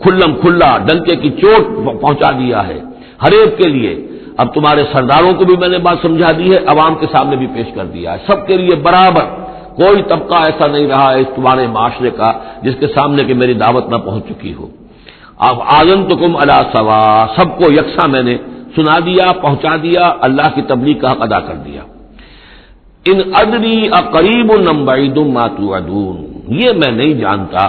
کھلم کھلا ڈنکے کی چوٹ پہنچا دیا ہے ہر ایک کے لیے۔ اب تمہارے سرداروں کو بھی میں نے بات سمجھا دی ہے، عوام کے سامنے بھی پیش کر دیا ہے، سب کے لیے برابر، کوئی طبقہ ایسا نہیں رہا ہے اس تمہارے معاشرے کا جس کے سامنے کہ میری دعوت نہ پہنچ چکی ہو۔ اب آذنتکم علی سواء، سب کو یکساں میں نے سنا دیا، پہنچا دیا، اللہ کی تبلیغ کا حق ادا کر دیا۔ ان ادری اقریب ام بعید ما توعدون، یہ میں نہیں جانتا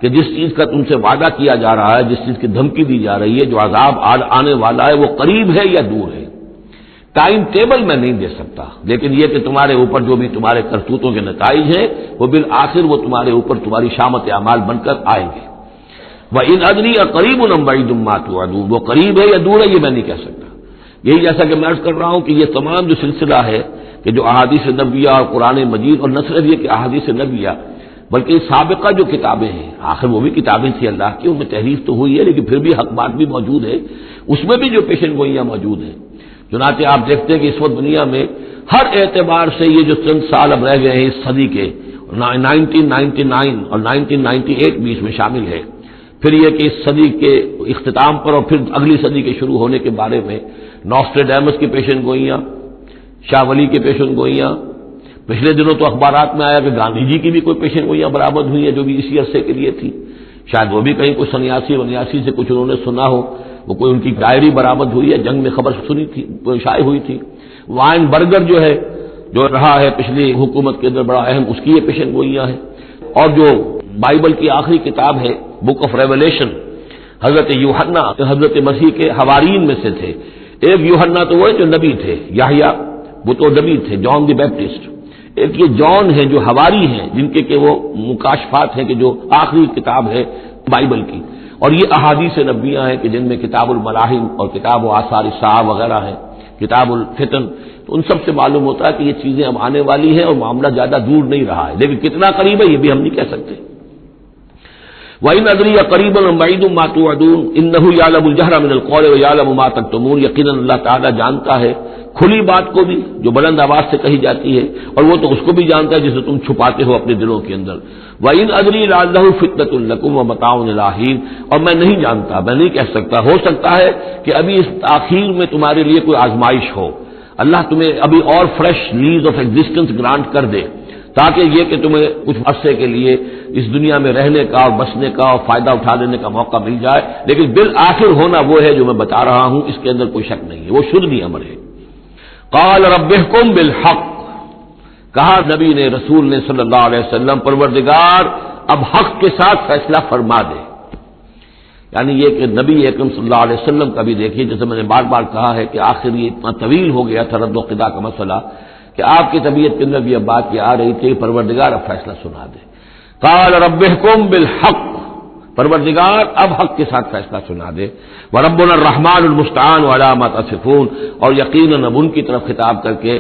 کہ جس چیز کا تم سے وعدہ کیا جا رہا ہے، جس چیز کی دھمکی دی جا رہی ہے، جو عذاب آنے والا ہے، وہ قریب ہے یا دور ہے۔ ٹائم ٹیبل میں نہیں دے سکتا، لیکن یہ کہ تمہارے اوپر جو بھی تمہارے کرتوتوں کے نتائج ہیں وہ بالآخر وہ تمہارے اوپر تمہاری شامت اعمال بن کر آئیں گے۔ وَإِنْ أَدْرِي أَقَرِيبٌ أَمْ بَعِيدٌ مَا تُوعَدُونَ، وہ قریب ہے یا دور ہے یہ میں نہیں کہہ سکتا۔ یہی جیسا کہ میں عرض کر رہا ہوں کہ یہ تمام جو سلسلہ ہے کہ جو احادیث نبویہ اور قرآن مجید، اور نہ صرف یہ کہ احادیث نبویہ بلکہ سابقہ جو کتابیں ہیں، آخر وہ بھی کتابیں تھیں اللہ کی، ان میں تحریف تو ہوئی ہے لیکن پھر بھی حق بات بھی موجود ہے، اس میں بھی جو پیشن گوئیاں موجود ہیں۔ چنانچہ آپ دیکھتے ہیں کہ اس وقت دنیا میں ہر اعتبار سے یہ جو چند سال اب رہ گئے ہیں اس صدی کے، 1999 اور 1998 بھی اس میں شامل ہے، پھر یہ کہ اس صدی کے اختتام پر اور پھر اگلی صدی کے شروع ہونے کے بارے میں نوسٹریڈیمس کی پیشن گوئیاں، شاہ ولی کی پیشن گوئیاں، پچھلے دنوں تو اخبارات میں آیا کہ گاندھی جی کی بھی کوئی پیشن گوئیاں برآمد ہوئی ہیں جو بھی اسی عرصے کے لیے تھی، شاید وہ بھی کہیں کوئی سنیاسی سے کچھ انہوں نے سنا ہو، وہ کوئی ان کی ڈائری برآمد ہوئی ہے، جنگ میں خبر سنی تھی، شائع ہوئی تھی۔ وائن برگر جو ہے، جو رہا ہے پچھلی حکومت کے اندر بڑا اہم، اس کی یہ پیشن گوئیاں ہیں۔ اور جو بائبل کی آخری کتاب ہے بک آف ریولیشن، حضرت یوحنا حضرت مسیح کے حوارین میں سے تھے، ایک یوحنا تو وہ جو نبی تھے، یحییٰ وہ تو نبی تھے، جان دی بیپٹسٹ، ایک یہ جان ہیں جو حواری ہیں جن کے کہ وہ مکاشفات ہیں کہ جو آخری کتاب ہے بائبل کی، اور یہ احادیث نبویہ ہیں کہ جن میں کتاب الملاحم اور کتاب و آثار الساعہ وغیرہ ہیں، کتاب الفتن، تو ان سب سے معلوم ہوتا ہے کہ یہ چیزیں اب آنے والی ہیں اور معاملہ زیادہ دور نہیں رہا ہے، لیکن کتنا قریب ہے یہ بھی ہم نہیں کہہ سکتے۔ وَإِنْ أَدْرِي أَقَرِيبٌ أَمْ بَعِيدٌ مَا تُوعَدُونَ إِنَّهُ يَعْلَمُ الْجَهْرَ مِنَ الْقَوْلِ وَيَعْلَمُ مَا تَكْتُمُونَ، یقیناً اللہ تعالیٰ جانتا ہے کھلی بات کو بھی جو بلند آواز سے کہی جاتی ہے، اور وہ تو اس کو بھی جانتا ہے جسے تم چھپاتے ہو اپنے دلوں کے اندر۔ وَإِنْ أَدْرِي لَعَلَّهُ فِتْنَةٌ لَكُمْ وَمَتَاعٌ إِلَىٰ حِينٍ، اور میں نہیں جانتا، میں نہیں کہہ سکتا، ہو سکتا ہے کہ ابھی اس تاخیر میں تمہارے لیے کوئی آزمائش ہو، اللہ تمہیں ابھی اور fresh lease of existence grant کر دے، تاکہ یہ کہ تمہیں کچھ عرصے کے لیے اس دنیا میں رہنے کا اور بسنے کا اور فائدہ اٹھا لینے کا موقع مل جائے، لیکن بالآخر ہونا وہ ہے جو میں بتا رہا ہوں، اس کے اندر کوئی شک نہیں ہے، وہ شدنی امر ہے۔ قال رب احکم بالحق، کہا نبی نے، رسول نے صلی اللہ علیہ وسلم، پروردگار اب حق کے ساتھ فیصلہ فرما دے۔ یعنی یہ کہ نبی اکرم صلی اللہ علیہ وسلم کا بھی دیکھیے، جیسے میں نے بار بار کہا ہے کہ آخر یہ اتنا طویل ہو گیا تھا رد و قضا کا مسئلہ کہ آپ کی طبیعت کے اندر بھی اب بات یہ آ رہی تھی کہ پروردگار اب فیصلہ سنا دے۔ قال رب احکم بالحق، پروردگار اب حق کے ساتھ فیصلہ سنا دے۔ وربنا الرحمن المستعان علی ما تصفون، اور یقیناً اب ان کی طرف خطاب کر کے،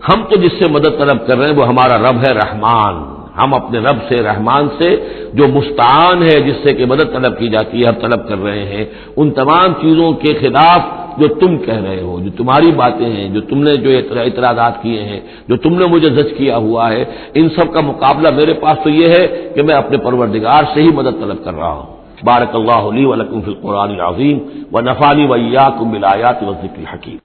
ہم تو جس سے مدد طلب کر رہے ہیں وہ ہمارا رب ہے رحمان، ہم اپنے رب سے رحمان سے جو مستعان ہے، جس سے کہ مدد طلب کی جاتی ہے، ہم طلب کر رہے ہیں ان تمام چیزوں کے خلاف جو تم کہہ رہے ہو، جو تمہاری باتیں ہیں، جو تم نے جو اعتراضات کیے ہیں، جو تم نے مجھے زج کیا ہوا ہے، ان سب کا مقابلہ میرے پاس تو یہ ہے کہ میں اپنے پروردگار سے ہی مدد طلب کر رہا ہوں۔ بارک اللہ لی ولکم فی القرآن العظیم ونفعنی وإیاکم بالآیات والذکر الحکیم۔